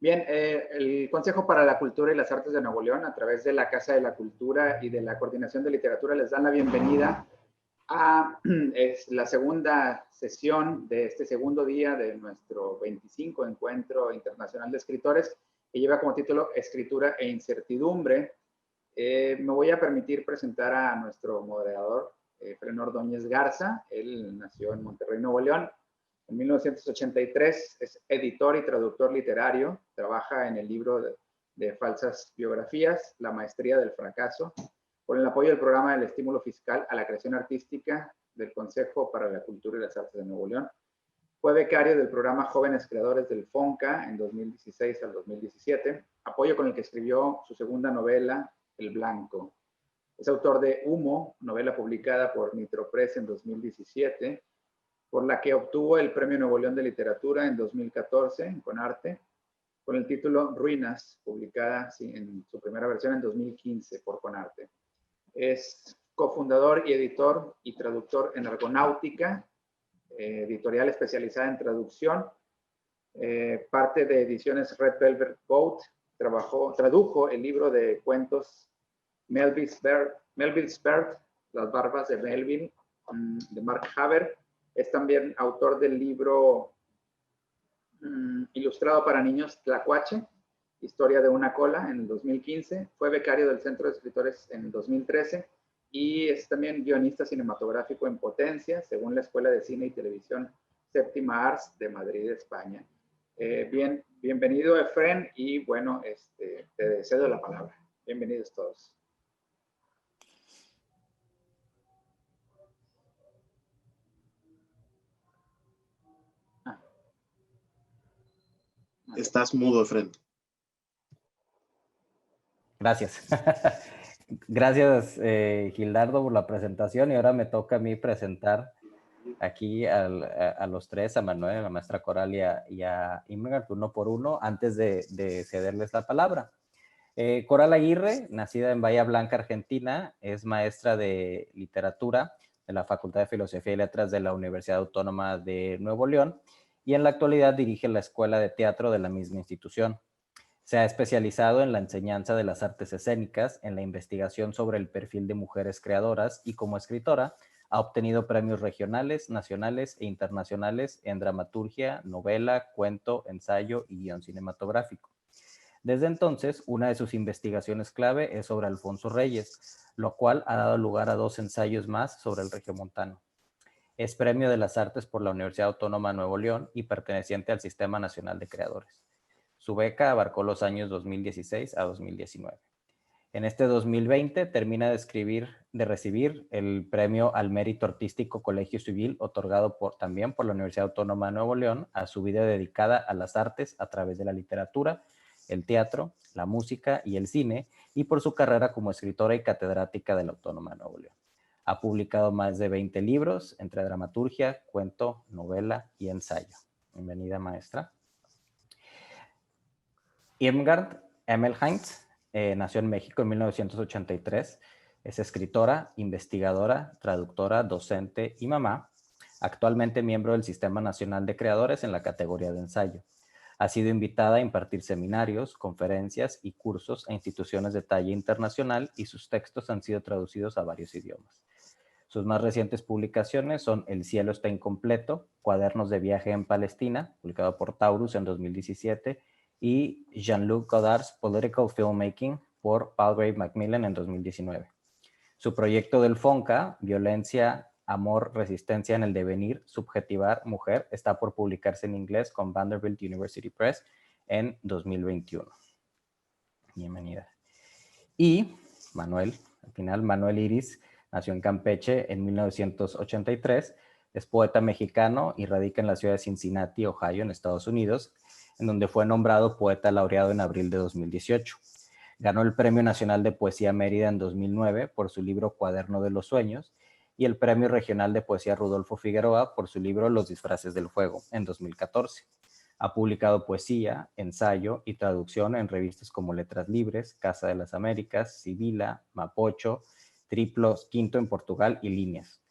Bien, el Consejo para la Cultura y las Artes de Nuevo León, a través de la Casa de la Cultura y de la Coordinación de Literatura, les dan la bienvenida a la segunda sesión de este segundo día de nuestro 25 Encuentro Internacional de Escritores, que lleva como título Escritura e Incertidumbre. Me voy a permitir presentar a nuestro moderador, Efraín Ordóñez Garza. Él nació en Monterrey, Nuevo León. En 1983 es editor y traductor literario. Trabaja en el libro de falsas biografías, La Maestría del Fracaso, con el apoyo del programa del estímulo fiscal a la creación artística del Consejo para la Cultura y las Artes de Nuevo León. Fue becario del programa Jóvenes Creadores del FONCA en 2016 al 2017, apoyo con el que escribió su segunda novela, El Blanco. Es autor de Humo, novela publicada por Nitro Press en 2017, por la que obtuvo el Premio Nuevo León de Literatura en 2014 en Conarte, con el título Ruinas, publicada en su primera versión en 2015 por Conarte. Es cofundador y editor y traductor en Argonáutica, editorial especializada en traducción, parte de Ediciones Red Velvet Boat. Tradujo el libro de cuentos Melville's Bird, Las Barbas de Melville, de Mark Haber. Es también autor del libro ilustrado para niños Tlacuache, Historia de una cola, en el 2015. Fue becario del Centro de Escritores en 2013 y es también guionista cinematográfico en Potencia, según la Escuela de Cine y Televisión Séptima Arts de Madrid, España. Bienvenido, Efraín, y bueno, te cedo la palabra. Bienvenidos todos. Estás mudo, Efraín. Gracias. Gracias, Gildardo, por la presentación. Y ahora me toca a mí presentar aquí a los tres, a Manuel, a la maestra Coral y a Irmgard, uno por uno, antes de cederles la palabra. Coral Aguirre, nacida en Bahía Blanca, Argentina, es maestra de literatura de la Facultad de Filosofía y Letras de la Universidad Autónoma de Nuevo León y en la actualidad dirige la Escuela de Teatro de la misma institución. Se ha especializado en la enseñanza de las artes escénicas, en la investigación sobre el perfil de mujeres creadoras y como escritora ha obtenido premios regionales, nacionales e internacionales en dramaturgia, novela, cuento, ensayo y guión cinematográfico. Desde entonces, una de sus investigaciones clave es sobre Alfonso Reyes, lo cual ha dado lugar a 2 ensayos más sobre el regiomontano. Es Premio de las Artes por la Universidad Autónoma de Nuevo León y perteneciente al Sistema Nacional de Creadores. Su beca abarcó los años 2016 a 2019. En este 2020 termina de recibir el Premio al Mérito Artístico Colegio Civil, otorgado también por la Universidad Autónoma de Nuevo León, a su vida dedicada a las artes a través de la literatura, el teatro, la música y el cine, y por su carrera como escritora y catedrática de la Autónoma de Nuevo León. Ha publicado más de 20 libros, entre dramaturgia, cuento, novela y ensayo. Bienvenida, maestra. Irmgard Emmelheinz nació en México en 1983. Es escritora, investigadora, traductora, docente y mamá. Actualmente miembro del Sistema Nacional de Creadores en la categoría de ensayo. Ha sido invitada a impartir seminarios, conferencias y cursos a instituciones de talla internacional y sus textos han sido traducidos a varios idiomas. Sus más recientes publicaciones son El cielo está incompleto, Cuadernos de viaje en Palestina, publicado por Taurus en 2017, y Jean-Luc Godard's Political Filmmaking por Palgrave Macmillan en 2019. Su proyecto del FONCA, Violencia, Amor, Resistencia en el Devenir, Subjetivar, Mujer, está por publicarse en inglés con Vanderbilt University Press en 2021. Bienvenida. Y Manuel, al final, Manuel Iris, nació en Campeche en 1983, es poeta mexicano y radica en la ciudad de Cincinnati, Ohio, en Estados Unidos, en donde fue nombrado poeta laureado en abril de 2018. Ganó el Premio Nacional de Poesía Mérida en 2009 por su libro Cuaderno de los Sueños y el Premio Regional de Poesía Rudolfo Figueroa por su libro Los Disfraces del Fuego en 2014. Ha publicado poesía, ensayo y traducción en revistas como Letras Libres, Casa de las Américas, Sibila, Mapocho, Triplo, Quinto en Portugal y Líneas.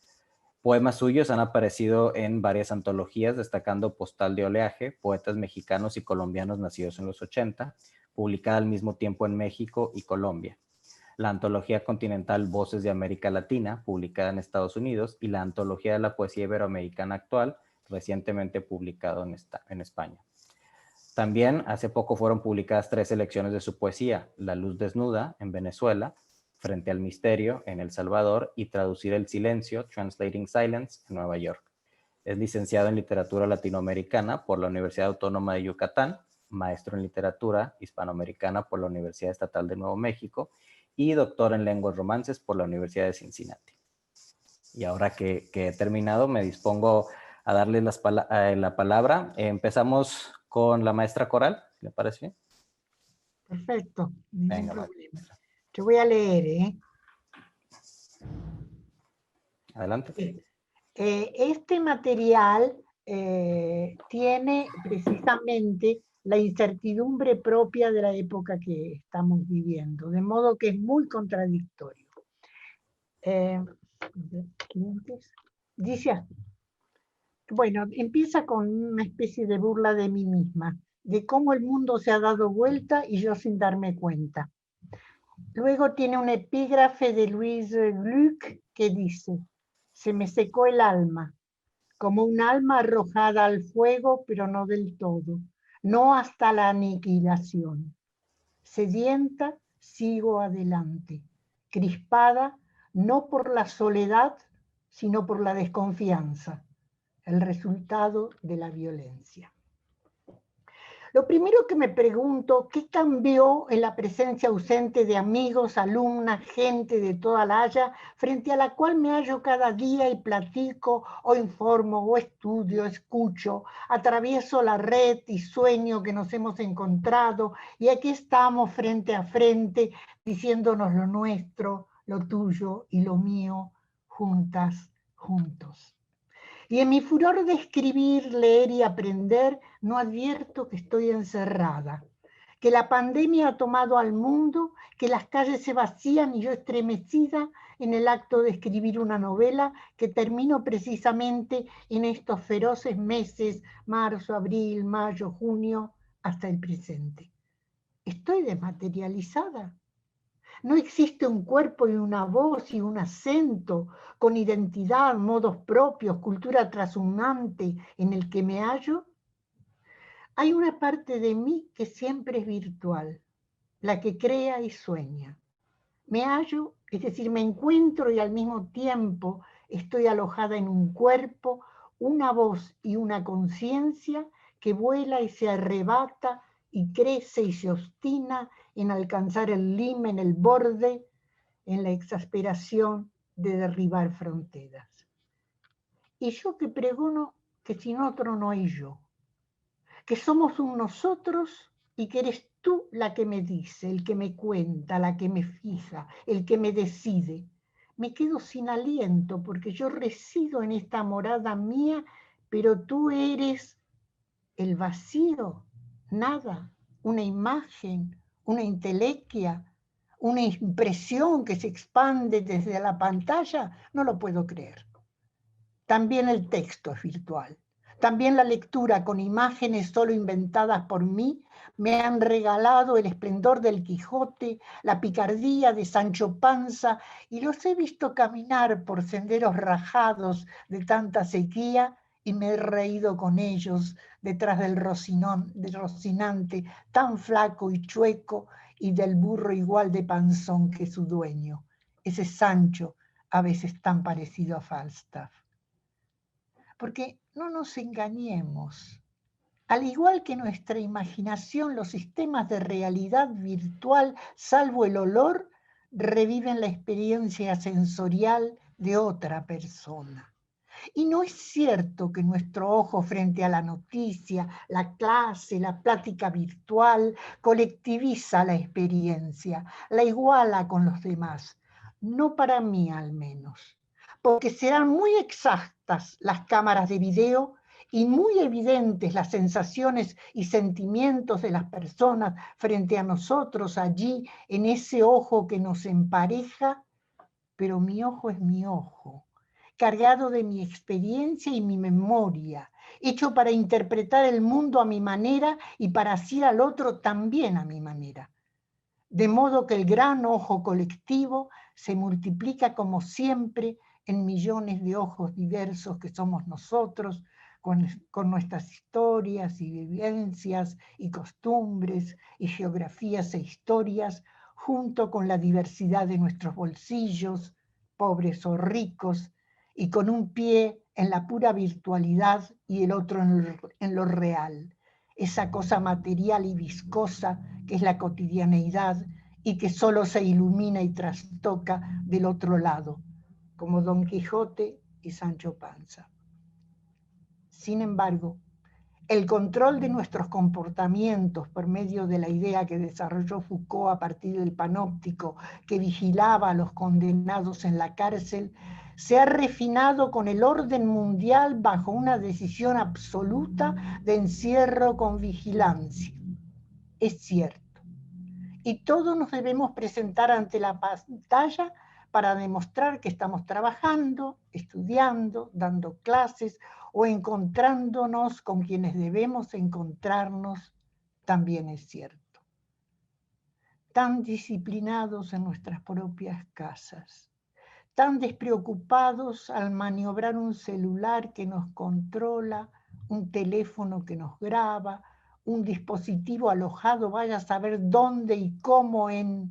Poemas suyos han aparecido en varias antologías, destacando Postal de Oleaje, Poetas Mexicanos y Colombianos Nacidos en los 80, publicada al mismo tiempo en México y Colombia. La antología continental Voces de América Latina, publicada en Estados Unidos, y la antología de la poesía iberoamericana actual, recientemente publicado en España. También hace poco fueron publicadas 3 selecciones de su poesía: La luz desnuda, en Venezuela; Frente al misterio, en El Salvador; y Traducir el silencio, Translating Silence, en Nueva York. Es licenciado en literatura latinoamericana por la Universidad Autónoma de Yucatán, maestro en literatura hispanoamericana por la Universidad Estatal de Nuevo México y doctor en lenguas romances por la Universidad de Cincinnati. Y ahora que he terminado, me dispongo a darles la palabra. Empezamos con la maestra Coral, ¿le parece bien? Perfecto, ningún Venga, problema. Te voy a leer, ¿eh? Adelante. Este material tiene precisamente la incertidumbre propia de la época que estamos viviendo, de modo que es muy contradictorio. Dice así. Bueno, empieza con una especie de burla de mí misma, de cómo el mundo se ha dado vuelta y yo sin darme cuenta. Luego tiene un epígrafe de Louise Gluck que dice: se me secó el alma, como un alma arrojada al fuego, pero no del todo, no hasta la aniquilación. Sedienta, sigo adelante, crispada, no por la soledad, sino por la desconfianza, el resultado de la violencia. Lo primero que me pregunto, ¿qué cambió en la presencia ausente de amigos, alumnas, gente de toda la Haya, frente a la cual me hallo cada día y platico, o informo, o estudio, escucho, atravieso la red y sueño que nos hemos encontrado, y aquí estamos frente a frente, diciéndonos lo nuestro, lo tuyo y lo mío, juntas, juntos? Y en mi furor de escribir, leer y aprender, no advierto que estoy encerrada, que la pandemia ha tomado al mundo, que las calles se vacían y yo estremecida en el acto de escribir una novela que termino precisamente en estos feroces meses, marzo, abril, mayo, junio, hasta el presente. Estoy desmaterializada. No existe un cuerpo y una voz y un acento con identidad, modos propios, cultura trashumante en el que me hallo. Hay una parte de mí que siempre es virtual, la que crea y sueña. Me hallo, es decir, me encuentro y al mismo tiempo estoy alojada en un cuerpo, una voz y una conciencia que vuela y se arrebata y crece y se obstina en alcanzar el lime, en el borde, en la exasperación de derribar fronteras. Y yo que pregono que sin otro no hay yo, que somos un nosotros y que eres tú la que me dice, el que me cuenta, la que me fija, el que me decide. Me quedo sin aliento porque yo resido en esta morada mía, pero tú eres el vacío, nada, una imagen, una intelequia, una impresión que se expande desde la pantalla. No lo puedo creer. También el texto es virtual. También la lectura con imágenes solo inventadas por mí me han regalado el esplendor del Quijote, la picardía de Sancho Panza, y los he visto caminar por senderos rajados de tanta sequía y me he reído con ellos detrás del Rocinante tan flaco y chueco y del burro igual de panzón que su dueño, ese Sancho a veces tan parecido a Falstaff. Porque no nos engañemos. Al igual que nuestra imaginación, los sistemas de realidad virtual, salvo el olor, reviven la experiencia sensorial de otra persona. Y no es cierto que nuestro ojo frente a la noticia, la clase, la plática virtual, colectiviza la experiencia, la iguala con los demás. No para mí al menos. Porque serán muy exactas las cámaras de video y muy evidentes las sensaciones y sentimientos de las personas frente a nosotros allí en ese ojo que nos empareja, pero mi ojo es mi ojo. cargado de mi experiencia y mi memoria, hecho para interpretar el mundo a mi manera y para hacer al otro también a mi manera. De modo que el gran ojo colectivo se multiplica como siempre en millones de ojos diversos que somos nosotros, con nuestras historias y vivencias y costumbres y geografías e historias, junto con la diversidad de nuestros bolsillos, pobres o ricos, y con un pie en la pura virtualidad y el otro en lo real, esa cosa material y viscosa que es la cotidianeidad y que solo se ilumina y trastoca del otro lado, como Don Quijote y Sancho Panza. Sin embargo, el control de nuestros comportamientos por medio de la idea que desarrolló Foucault a partir del panóptico que vigilaba a los condenados en la cárcel, se ha refinado con el orden mundial bajo una decisión absoluta de encierro con vigilancia. Es cierto. Y todos nos debemos presentar ante la pantalla para demostrar que estamos trabajando, estudiando, dando clases o encontrándonos con quienes debemos encontrarnos, también es cierto. Tan disciplinados en nuestras propias casas, tan despreocupados al maniobrar un celular que nos controla, un teléfono que nos graba, un dispositivo alojado, vaya a saber dónde y cómo ¿en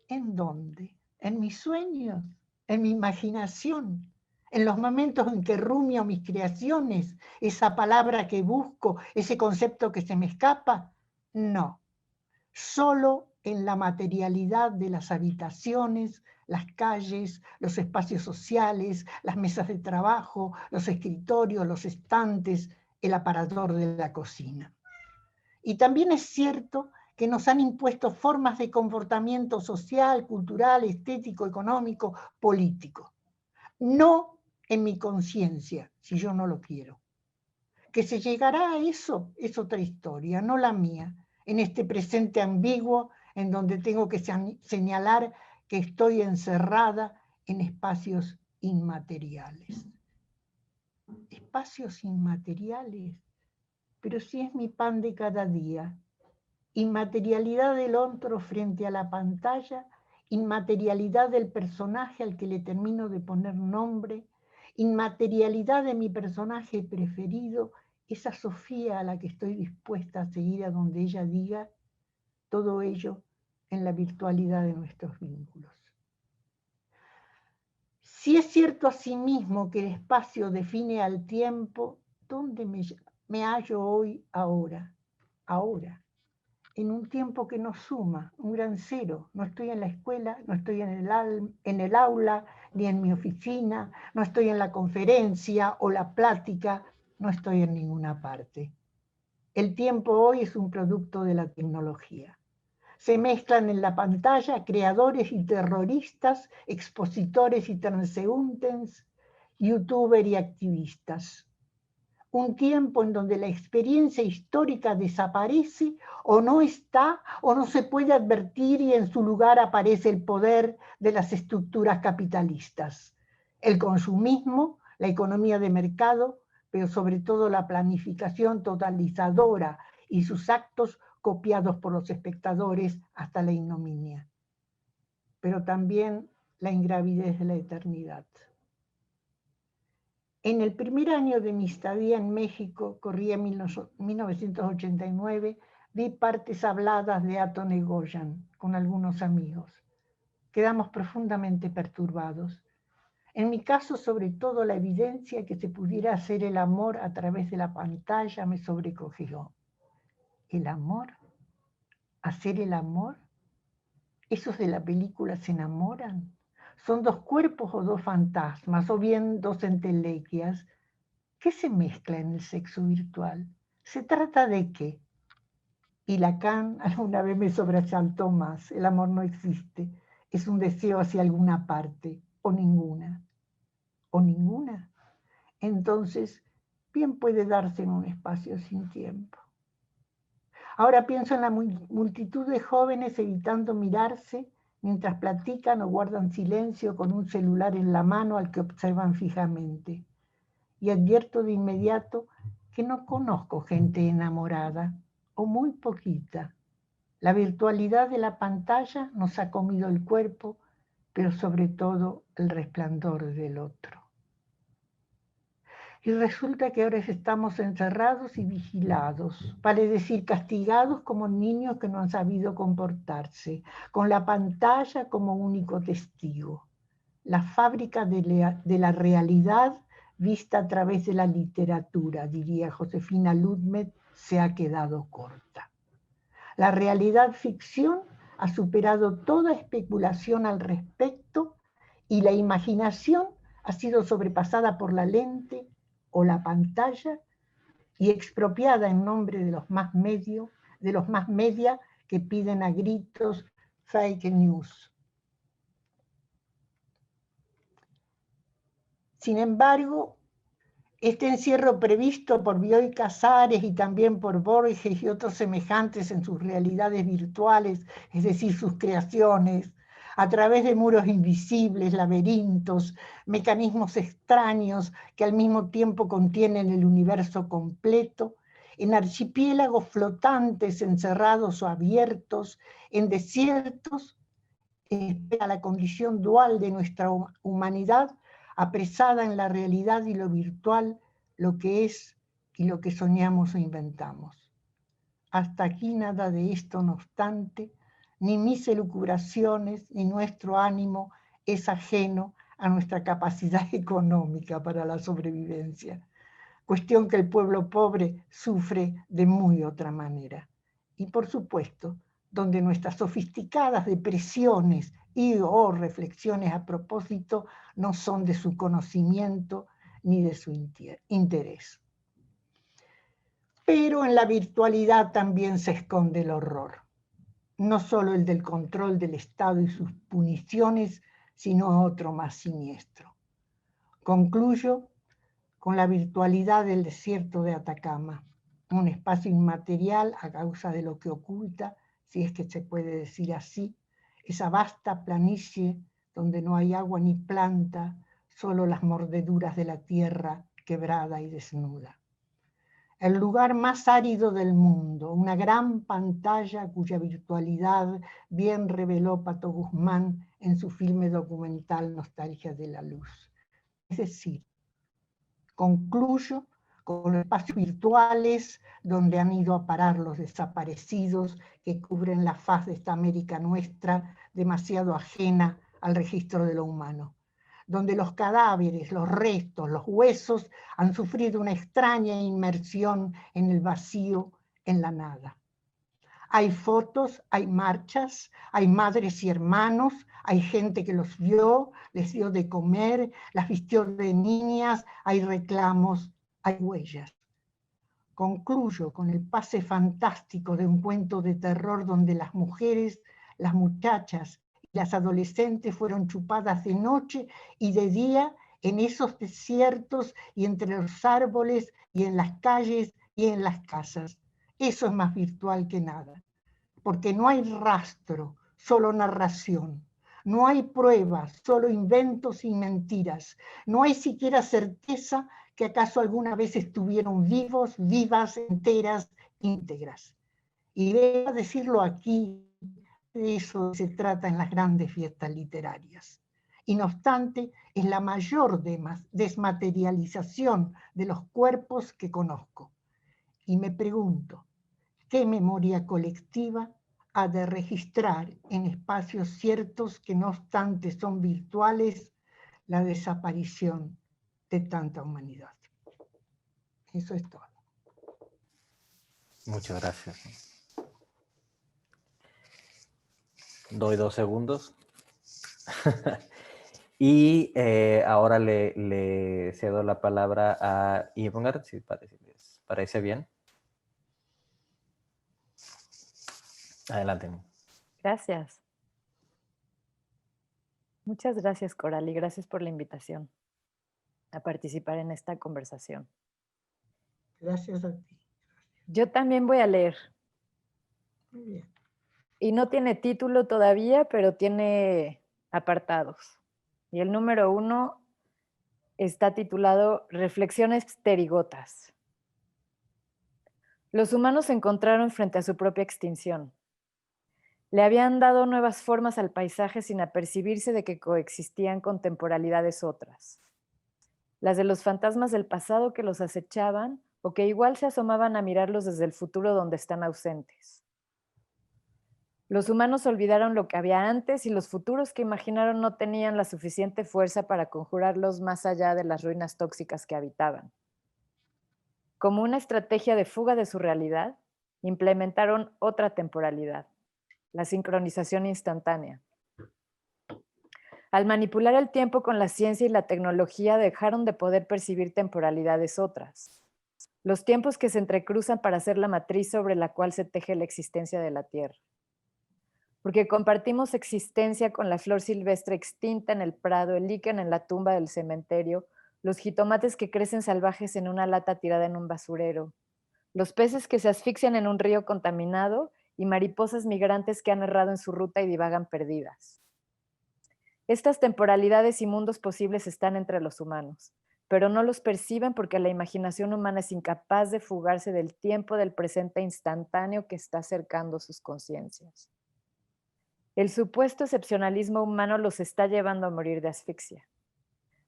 dónde? En mis sueños, en mi imaginación, en los momentos en que rumio mis creaciones, esa palabra que busco, ese concepto que se me escapa. No, solo en la materialidad de las habitaciones, las calles, los espacios sociales, las mesas de trabajo, los escritorios, los estantes, el aparador de la cocina. Y también es cierto que nos han impuesto formas de comportamiento social, cultural, estético, económico, político. No en mi conciencia, si yo no lo quiero. Que se llegará a eso es otra historia, no la mía, en este presente ambiguo en donde tengo que señalar que estoy encerrada en espacios inmateriales. Espacios inmateriales, pero si es mi pan de cada día. Inmaterialidad del otro frente a la pantalla, inmaterialidad del personaje al que le termino de poner nombre, inmaterialidad de mi personaje preferido, esa Sofía a la que estoy dispuesta a seguir a donde ella diga, todo ello en la virtualidad de nuestros vínculos. Si es cierto asimismo que el espacio define al tiempo, ¿dónde me hallo hoy, ahora? Ahora. En un tiempo que no suma, un gran cero. No estoy en la escuela, no estoy en el aula, ni en mi oficina, no estoy en la conferencia o la plática, no estoy en ninguna parte. El tiempo hoy es un producto de la tecnología. Se mezclan en la pantalla creadores y terroristas, expositores y transeúntes, youtubers y activistas. Un tiempo en donde la experiencia histórica desaparece o no está o no se puede advertir y en su lugar aparece el poder de las estructuras capitalistas, el consumismo, la economía de mercado, pero sobre todo la planificación totalizadora y sus actos copiados por los espectadores hasta la ignominia, pero también la ingravidez de la eternidad. En el primer año de mi estadía en México, corría 1989, vi partes habladas de Anton Egoyan con algunos amigos. Quedamos profundamente perturbados. En mi caso, sobre todo, la evidencia que se pudiera hacer el amor a través de la pantalla me sobrecogió. ¿El amor? ¿Hacer el amor? ¿Esos de la película se enamoran? ¿Son dos cuerpos o dos fantasmas, o bien dos entelequias? ¿Qué se mezcla en el sexo virtual? ¿Se trata de qué? Y Lacan alguna vez me sobresaltó más. El amor no existe. Es un deseo hacia alguna parte, o ninguna. ¿O ninguna? Entonces, bien puede darse en un espacio sin tiempo. Ahora pienso en la multitud de jóvenes evitando mirarse mientras platican o guardan silencio con un celular en la mano al que observan fijamente. Y advierto de inmediato que no conozco gente enamorada, o muy poquita. La virtualidad de la pantalla nos ha comido el cuerpo, pero sobre todo el resplandor del otro. Y resulta que ahora estamos encerrados y vigilados, vale decir castigados como niños que no han sabido comportarse, con la pantalla como único testigo. La fábrica de la realidad vista a través de la literatura, diría Josefina Ludmet, se ha quedado corta. La realidad ficción ha superado toda especulación al respecto y la imaginación ha sido sobrepasada por la lente o la pantalla y expropiada en nombre de los más media que piden a gritos fake news. Sin embargo, este encierro previsto por Bioy Casares y también por Borges y otros semejantes en sus realidades virtuales, es decir, sus creaciones, a través de muros invisibles, laberintos, mecanismos extraños que al mismo tiempo contienen el universo completo, en archipiélagos flotantes, encerrados o abiertos, en desiertos, a la condición dual de nuestra humanidad, apresada en la realidad y lo virtual, lo que es y lo que soñamos o inventamos. Hasta aquí nada de esto, no obstante, ni mis elucubraciones ni nuestro ánimo es ajeno a nuestra capacidad económica para la sobrevivencia, cuestión que el pueblo pobre sufre de muy otra manera. Y por supuesto, donde nuestras sofisticadas depresiones y o reflexiones a propósito no son de su conocimiento ni de su interés. Pero en la virtualidad también se esconde el horror, no solo el del control del Estado y sus puniciones, sino otro más siniestro. Concluyo con la virtualidad del desierto de Atacama, un espacio inmaterial a causa de lo que oculta, si es que se puede decir así, esa vasta planicie donde no hay agua ni planta, solo las mordeduras de la tierra quebrada y desnuda. El lugar más árido del mundo, una gran pantalla cuya virtualidad bien reveló Pato Guzmán en su filme documental Nostalgia de la Luz. Es decir, concluyo con los espacios virtuales donde han ido a parar los desaparecidos que cubren la faz de esta América nuestra, demasiado ajena al registro de lo humano, donde los cadáveres, los restos, los huesos han sufrido una extraña inmersión en el vacío, en la nada. Hay fotos, hay marchas, hay madres y hermanos, hay gente que los vio, les dio de comer, las vistió de niñas, hay reclamos, hay huellas. Concluyo con el pase fantástico de un cuento de terror donde las mujeres, las muchachas y las adolescentes fueron chupadas de noche y de día en esos desiertos y entre los árboles y en las calles y en las casas. Eso es más virtual que nada, porque no hay rastro, solo narración. No hay pruebas, solo inventos y mentiras. No hay siquiera certeza que acaso alguna vez estuvieron vivos, vivas, enteras, íntegras. Y debo decirlo aquí, de eso se trata en las grandes fiestas literarias. Y no obstante, es la mayor desmaterialización de los cuerpos que conozco. Y me pregunto, ¿qué memoria colectiva ha de registrar en espacios ciertos que no obstante son virtuales la desaparición de tanta humanidad? Eso es todo. Muchas gracias. Doy 2 segundos. Y ahora le cedo la palabra a Ivonne, si les parece bien. Adelante. Gracias. Muchas gracias, Coral, y gracias por la invitación a participar en esta conversación. Gracias a ti. Yo también voy a leer. Muy bien. y no tiene título todavía, pero tiene apartados. Y el número 1 está titulado Reflexiones pterigotas. Los humanos se encontraron frente a su propia extinción. Le habían dado nuevas formas al paisaje sin apercibirse de que coexistían con temporalidades otras. Las de los fantasmas del pasado que los acechaban o que igual se asomaban a mirarlos desde el futuro donde están ausentes. Los humanos olvidaron lo que había antes y los futuros que imaginaron no tenían la suficiente fuerza para conjurarlos más allá de las ruinas tóxicas que habitaban. Como una estrategia de fuga de su realidad, implementaron otra temporalidad, la sincronización instantánea. Al manipular el tiempo con la ciencia y la tecnología, dejaron de poder percibir temporalidades otras, los tiempos que se entrecruzan para ser la matriz sobre la cual se teje la existencia de la Tierra. Porque compartimos existencia con la flor silvestre extinta en el prado, el líquen en la tumba del cementerio, los jitomates que crecen salvajes en una lata tirada en un basurero, los peces que se asfixian en un río contaminado y mariposas migrantes que han errado en su ruta y divagan perdidas. Estas temporalidades y mundos posibles están entre los humanos, pero no los perciben porque la imaginación humana es incapaz de fugarse del tiempo del presente instantáneo que está acercando sus conciencias. El supuesto excepcionalismo humano los está llevando a morir de asfixia.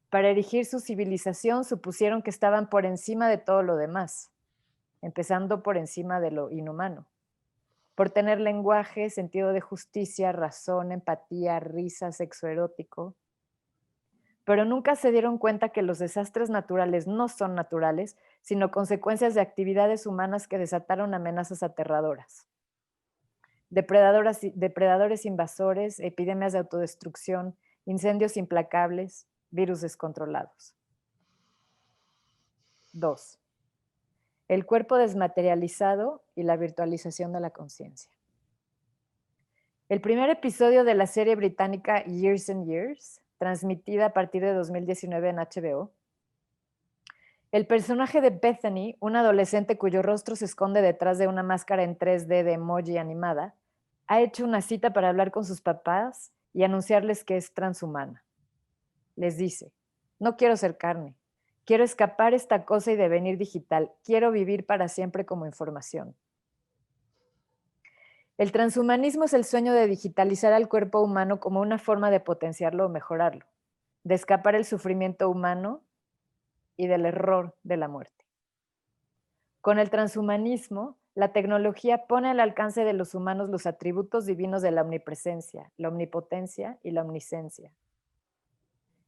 Para erigir su civilización supusieron que estaban por encima de todo lo demás, empezando por encima de lo inhumano. Por tener lenguaje, sentido de justicia, razón, empatía, risa, sexo erótico. Pero nunca se dieron cuenta que los desastres naturales no son naturales, sino consecuencias de actividades humanas que desataron amenazas aterradoras. Depredadores invasores, epidemias de autodestrucción, incendios implacables, virus descontrolados. 2. El cuerpo desmaterializado y la virtualización de la conciencia. El primer episodio de la serie británica Years and Years, transmitida a partir de 2019 en HBO, el personaje de Bethany, una adolescente cuyo rostro se esconde detrás de una máscara en 3D de emoji animada, ha hecho una cita para hablar con sus papás y anunciarles que es transhumana. Les dice, no quiero ser carne, quiero escapar esta cosa y devenir digital, quiero vivir para siempre como información. El transhumanismo es el sueño de digitalizar al cuerpo humano como una forma de potenciarlo o mejorarlo, de escapar el sufrimiento humano y del error de la muerte. Con el transhumanismo, la tecnología pone al alcance de los humanos los atributos divinos de la omnipresencia, la omnipotencia y la omniscencia.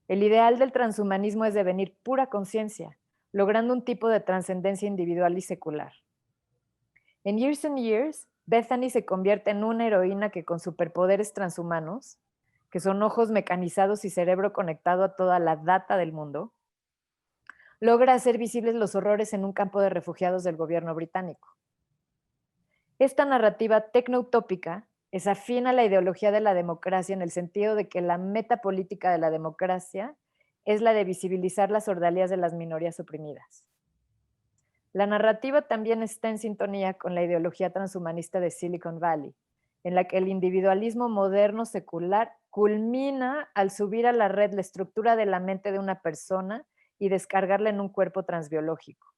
El ideal del transhumanismo es devenir pura conciencia, logrando un tipo de trascendencia individual y secular. En Years and Years, Bethany se convierte en una heroína que con superpoderes transhumanos, que son ojos mecanizados y cerebro conectado a toda la data del mundo, logra hacer visibles los horrores en un campo de refugiados del gobierno británico. Esta narrativa tecnoutópica es afín a la ideología de la democracia en el sentido de que la meta política de la democracia es la de visibilizar las ordalías de las minorías oprimidas. La narrativa también está en sintonía con la ideología transhumanista de Silicon Valley, en la que el individualismo moderno secular culmina al subir a la red la estructura de la mente de una persona y descargarla en un cuerpo transbiológico.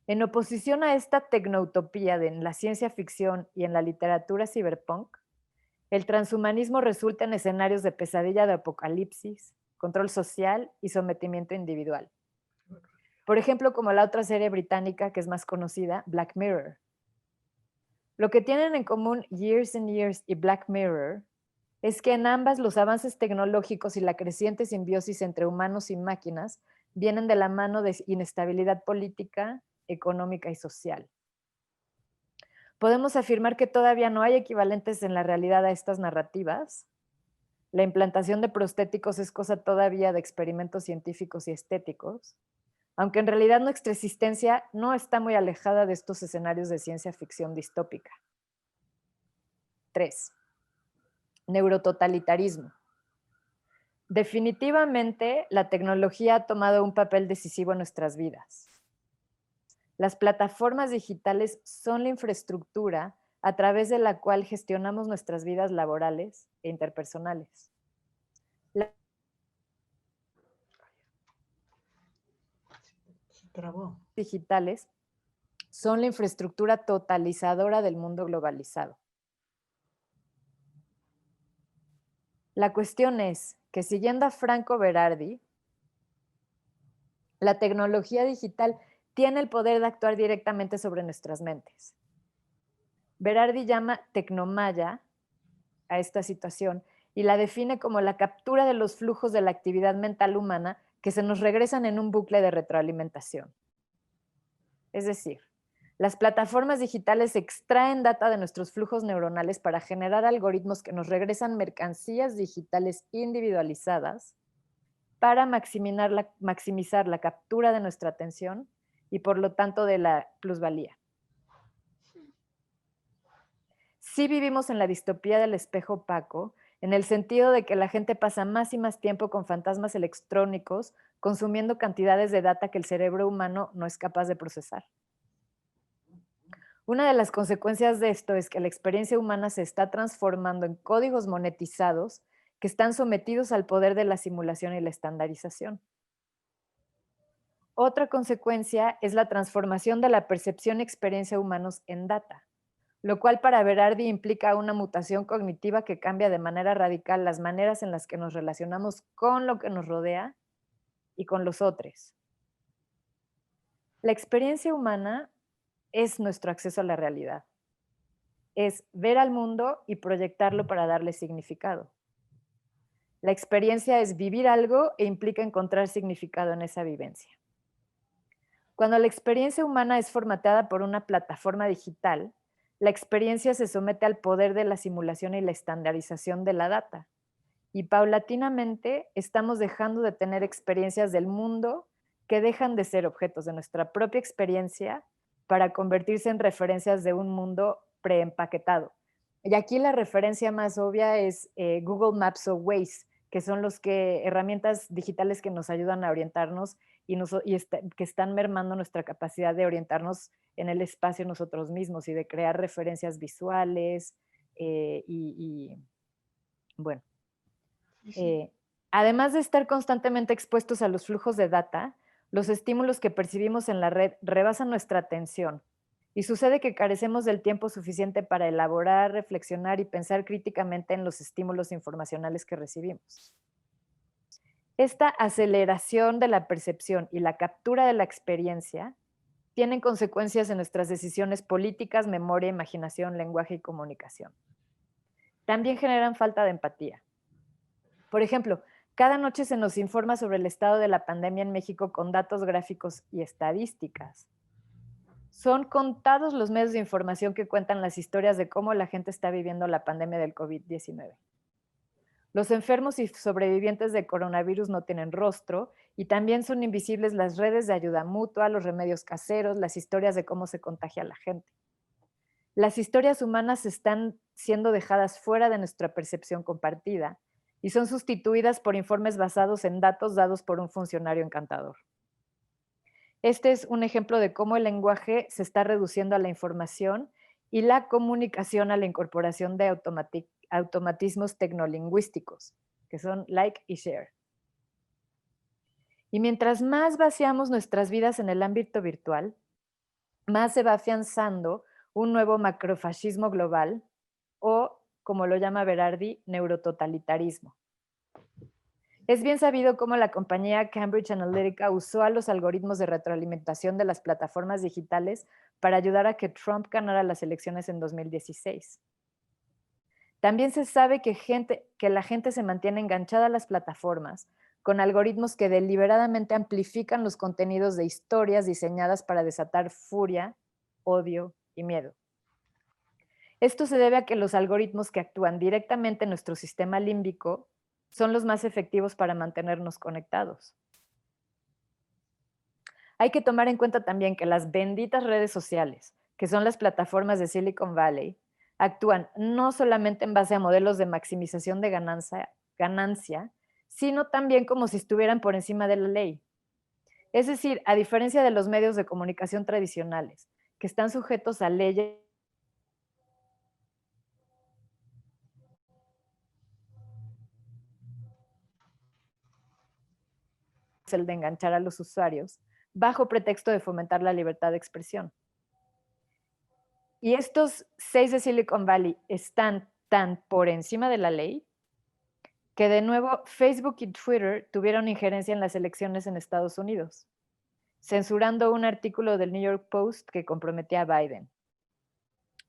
En oposición a esta tecnoutopía en la ciencia ficción y en la literatura cyberpunk, el transhumanismo resulta en escenarios de pesadilla de apocalipsis, control social y sometimiento individual. Por ejemplo, como la otra serie británica que es más conocida, Black Mirror. Lo que tienen en común Years and Years y Black Mirror es que en ambas los avances tecnológicos y la creciente simbiosis entre humanos y máquinas vienen de la mano de inestabilidad política, económica y social. Podemos afirmar que todavía no hay equivalentes en la realidad a estas narrativas. La implantación de prostéticos es cosa todavía de experimentos científicos y estéticos, aunque en realidad nuestra existencia no está muy alejada de estos escenarios de ciencia ficción distópica. 3. Neurototalitarismo. Definitivamente, la tecnología ha tomado un papel decisivo en nuestras vidas. Las plataformas digitales son la infraestructura a través de la cual gestionamos nuestras vidas laborales e interpersonales. Se trabó. Digitales son la infraestructura totalizadora del mundo globalizado. La cuestión es que, siguiendo a Franco Berardi, la tecnología digital tiene el poder de actuar directamente sobre nuestras mentes. Berardi llama tecnomaya a esta situación y la define como la captura de los flujos de la actividad mental humana que se nos regresan en un bucle de retroalimentación. Es decir, las plataformas digitales extraen data de nuestros flujos neuronales para generar algoritmos que nos regresan mercancías digitales individualizadas para maximizar la captura de nuestra atención y por lo tanto de la plusvalía. Sí vivimos en la distopía del espejo opaco, en el sentido de que la gente pasa más y más tiempo con fantasmas electrónicos, consumiendo cantidades de data que el cerebro humano no es capaz de procesar. Una de las consecuencias de esto es que la experiencia humana se está transformando en códigos monetizados que están sometidos al poder de la simulación y la estandarización. Otra consecuencia es la transformación de la percepción y experiencia humanos en data, lo cual para Berardi implica una mutación cognitiva que cambia de manera radical las maneras en las que nos relacionamos con lo que nos rodea y con los otros. La experiencia humana es nuestro acceso a la realidad. Es ver al mundo y proyectarlo para darle significado. La experiencia es vivir algo e implica encontrar significado en esa vivencia. Cuando la experiencia humana es formateada por una plataforma digital, la experiencia se somete al poder de la simulación y la estandarización de la data. Y paulatinamente estamos dejando de tener experiencias del mundo que dejan de ser objetos de nuestra propia experiencia para convertirse en referencias de un mundo preempaquetado. Y aquí la referencia más obvia es Google Maps o Waze, que son herramientas digitales que nos ayudan a orientarnos que están mermando nuestra capacidad de orientarnos en el espacio nosotros mismos y de crear referencias visuales bueno. Además de estar constantemente expuestos a los flujos de data, los estímulos que percibimos en la red rebasan nuestra atención y sucede que carecemos del tiempo suficiente para elaborar, reflexionar y pensar críticamente en los estímulos informacionales que recibimos. Esta aceleración de la percepción y la captura de la experiencia tienen consecuencias en nuestras decisiones políticas, memoria, imaginación, lenguaje y comunicación. También generan falta de empatía. Por ejemplo, cada noche se nos informa sobre el estado de la pandemia en México con datos gráficos y estadísticas. Son contados los medios de información que cuentan las historias de cómo la gente está viviendo la pandemia del COVID-19. Los enfermos y sobrevivientes de coronavirus no tienen rostro y también son invisibles las redes de ayuda mutua, los remedios caseros, las historias de cómo se contagia la gente. Las historias humanas están siendo dejadas fuera de nuestra percepción compartida y son sustituidas por informes basados en datos dados por un funcionario encantador. Este es un ejemplo de cómo el lenguaje se está reduciendo a la información y la comunicación a la incorporación de automatismos tecnolingüísticos, que son like y share. Y mientras más vaciamos nuestras vidas en el ámbito virtual, más se va afianzando un nuevo macrofascismo global o, como lo llama Berardi, neurototalitarismo. Es bien sabido cómo la compañía Cambridge Analytica usó a los algoritmos de retroalimentación de las plataformas digitales para ayudar a que Trump ganara las elecciones en 2016. También se sabe que la gente se mantiene enganchada a las plataformas con algoritmos que deliberadamente amplifican los contenidos de historias diseñadas para desatar furia, odio y miedo. Esto se debe a que los algoritmos que actúan directamente en nuestro sistema límbico son los más efectivos para mantenernos conectados. Hay que tomar en cuenta también que las benditas redes sociales, que son las plataformas de Silicon Valley, actúan no solamente en base a modelos de maximización de ganancia, sino también como si estuvieran por encima de la ley. Es decir, a diferencia de los medios de comunicación tradicionales, que están sujetos a leyes el de enganchar a los usuarios, bajo pretexto de fomentar la libertad de expresión. Y estos 6 de Silicon Valley están tan por encima de la ley que de nuevo Facebook y Twitter tuvieron injerencia en las elecciones en Estados Unidos, censurando un artículo del New York Post que comprometía a Biden.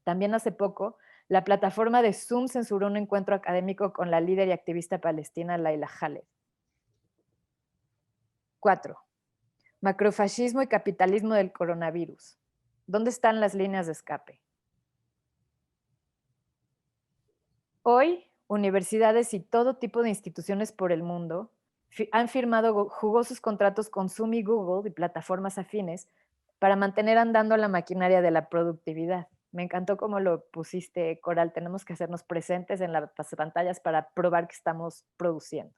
También hace poco, la plataforma de Zoom censuró un encuentro académico con la líder y activista palestina Laila Khaled. 4. Macrofascismo y capitalismo del coronavirus. ¿Dónde están las líneas de escape? Hoy, universidades y todo tipo de instituciones por el mundo han firmado jugosos contratos con Zoom y Google y plataformas afines para mantener andando la maquinaria de la productividad. Me encantó cómo lo pusiste, Coral. Tenemos que hacernos presentes en las pantallas para probar que estamos produciendo.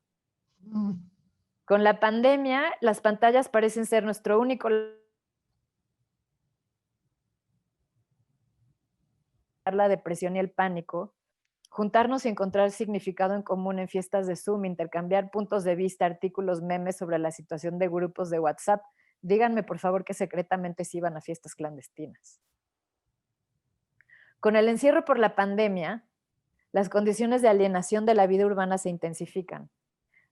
Con la pandemia, las pantallas parecen ser nuestro único... la depresión y el pánico, juntarnos y encontrar significado en común en fiestas de Zoom, intercambiar puntos de vista, artículos, memes sobre la situación de grupos de WhatsApp. Díganme, por favor, que secretamente se iban a fiestas clandestinas. Con el encierro por la pandemia, las condiciones de alienación de la vida urbana se intensifican.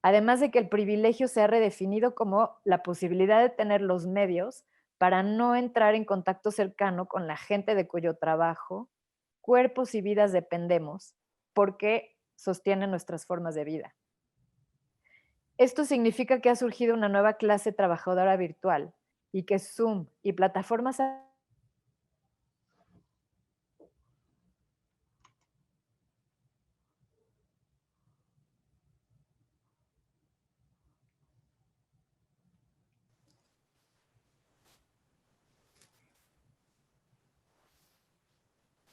Además de que el privilegio se ha redefinido como la posibilidad de tener los medios para no entrar en contacto cercano con la gente de cuyo trabajo, cuerpos y vidas dependemos, porque sostienen nuestras formas de vida. Esto significa que ha surgido una nueva clase trabajadora virtual y que Zoom y plataformas...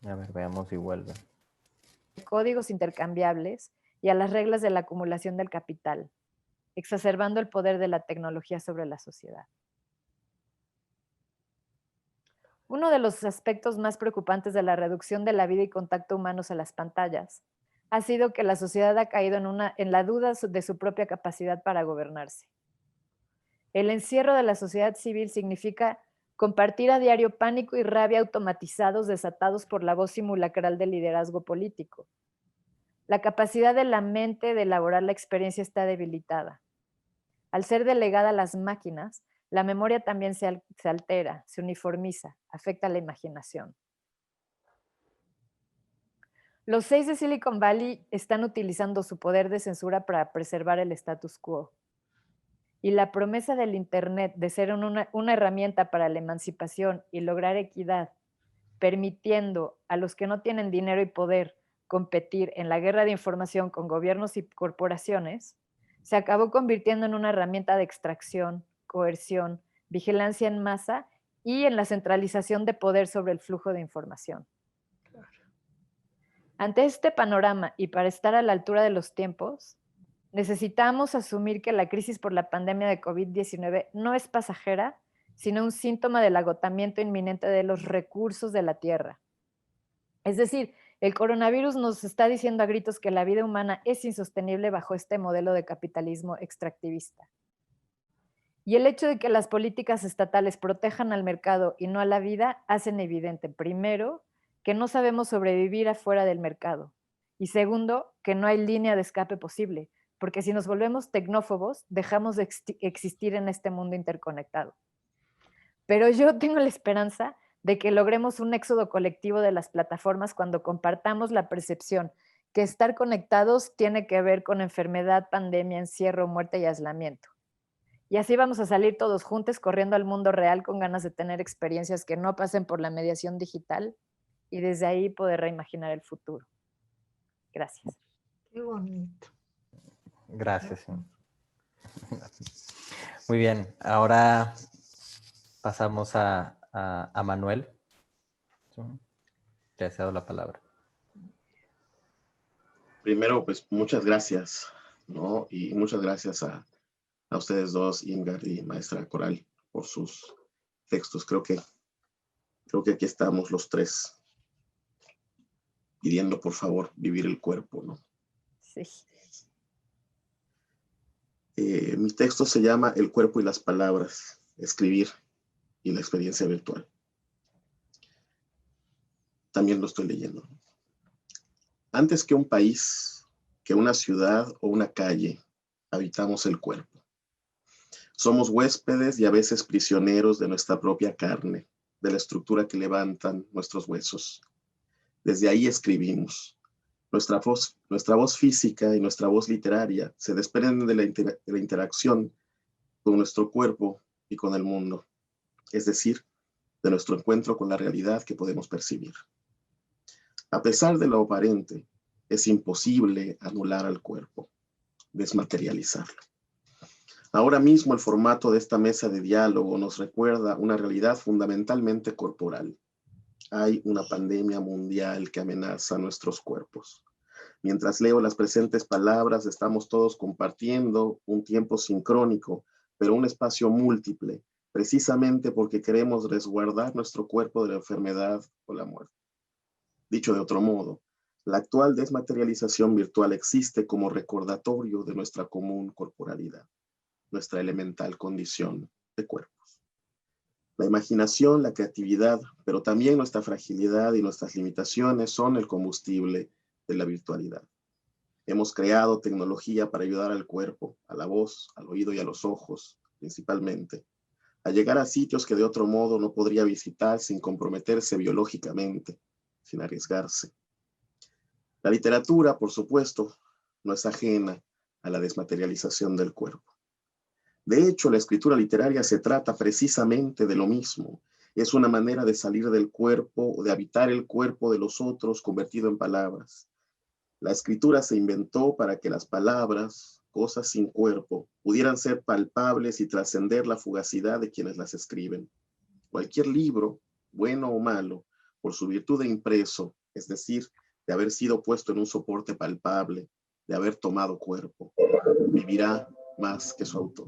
A ver, veamos si vuelve. Códigos intercambiables y a las reglas de la acumulación del capital, exacerbando el poder de la tecnología sobre la sociedad. Uno de los aspectos más preocupantes de la reducción de la vida y contacto humanos a las pantallas ha sido que la sociedad ha caído en la duda de su propia capacidad para gobernarse. El encierro de la sociedad civil significa compartir a diario pánico y rabia automatizados desatados por la voz simulacral del liderazgo político. La capacidad de la mente de elaborar la experiencia está debilitada. Al ser delegada a las máquinas, la memoria también se altera, se uniformiza, afecta la imaginación. Los 6 de Silicon Valley están utilizando su poder de censura para preservar el status quo. Y la promesa del Internet de ser una herramienta para la emancipación y lograr equidad, permitiendo a los que no tienen dinero y poder competir en la guerra de información con gobiernos y corporaciones, se acabó convirtiendo en una herramienta de extracción, coerción, vigilancia en masa y en la centralización de poder sobre el flujo de información. Ante este panorama y para estar a la altura de los tiempos, necesitamos asumir que la crisis por la pandemia de COVID-19 no es pasajera, sino un síntoma del agotamiento inminente de los recursos de la Tierra. Es decir, el coronavirus nos está diciendo a gritos que la vida humana es insostenible bajo este modelo de capitalismo extractivista. Y el hecho de que las políticas estatales protejan al mercado y no a la vida hacen evidente, primero, que no sabemos sobrevivir afuera del mercado. Y segundo, que no hay línea de escape posible, porque si nos volvemos tecnófobos, dejamos de existir en este mundo interconectado. Pero yo tengo la esperanza de que logremos un éxodo colectivo de las plataformas cuando compartamos la percepción que estar conectados tiene que ver con enfermedad, pandemia, encierro, muerte y aislamiento. Y así vamos a salir todos juntos corriendo al mundo real con ganas de tener experiencias que no pasen por la mediación digital y desde ahí poder reimaginar el futuro. Gracias. Qué bonito. Gracias. Muy bien, ahora pasamos a Manuel. Te cedo la palabra. Primero, pues muchas gracias, ¿no? Y muchas gracias a ustedes dos, Ingar y maestra Coral, por sus textos. Creo que aquí estamos los tres pidiendo, por favor, vivir el cuerpo, ¿no? Sí. Mi texto se llama El cuerpo y las palabras, escribir y la experiencia virtual. También lo estoy leyendo. Antes que un país, que una ciudad o una calle, habitamos el cuerpo. Somos huéspedes y a veces prisioneros de nuestra propia carne, de la estructura que levantan nuestros huesos. Desde ahí escribimos. Nuestra voz física y nuestra voz literaria se desprenden de la interacción con nuestro cuerpo y con el mundo, es decir, de nuestro encuentro con la realidad que podemos percibir. A pesar de lo aparente, es imposible anular al cuerpo, desmaterializarlo. Ahora mismo el formato de esta mesa de diálogo nos recuerda una realidad fundamentalmente corporal. Hay una pandemia mundial que amenaza nuestros cuerpos. Mientras leo las presentes palabras, estamos todos compartiendo un tiempo sincrónico, pero un espacio múltiple, precisamente porque queremos resguardar nuestro cuerpo de la enfermedad o la muerte. Dicho de otro modo, la actual desmaterialización virtual existe como recordatorio de nuestra común corporalidad, nuestra elemental condición de cuerpos. La imaginación, la creatividad, pero también nuestra fragilidad y nuestras limitaciones son el combustible de la virtualidad. Hemos creado tecnología para ayudar al cuerpo, a la voz, al oído y a los ojos, principalmente, a llegar a sitios que de otro modo no podría visitar sin comprometerse biológicamente, sin arriesgarse. La literatura, por supuesto, no es ajena a la desmaterialización del cuerpo. De hecho, la escritura literaria se trata precisamente de lo mismo. Es una manera de salir del cuerpo, de habitar el cuerpo de los otros convertido en palabras. La escritura se inventó para que las palabras, cosas sin cuerpo, pudieran ser palpables y trascender la fugacidad de quienes las escriben. Cualquier libro, bueno o malo, por su virtud de impreso, es decir, de haber sido puesto en un soporte palpable, de haber tomado cuerpo, vivirá más que su autor.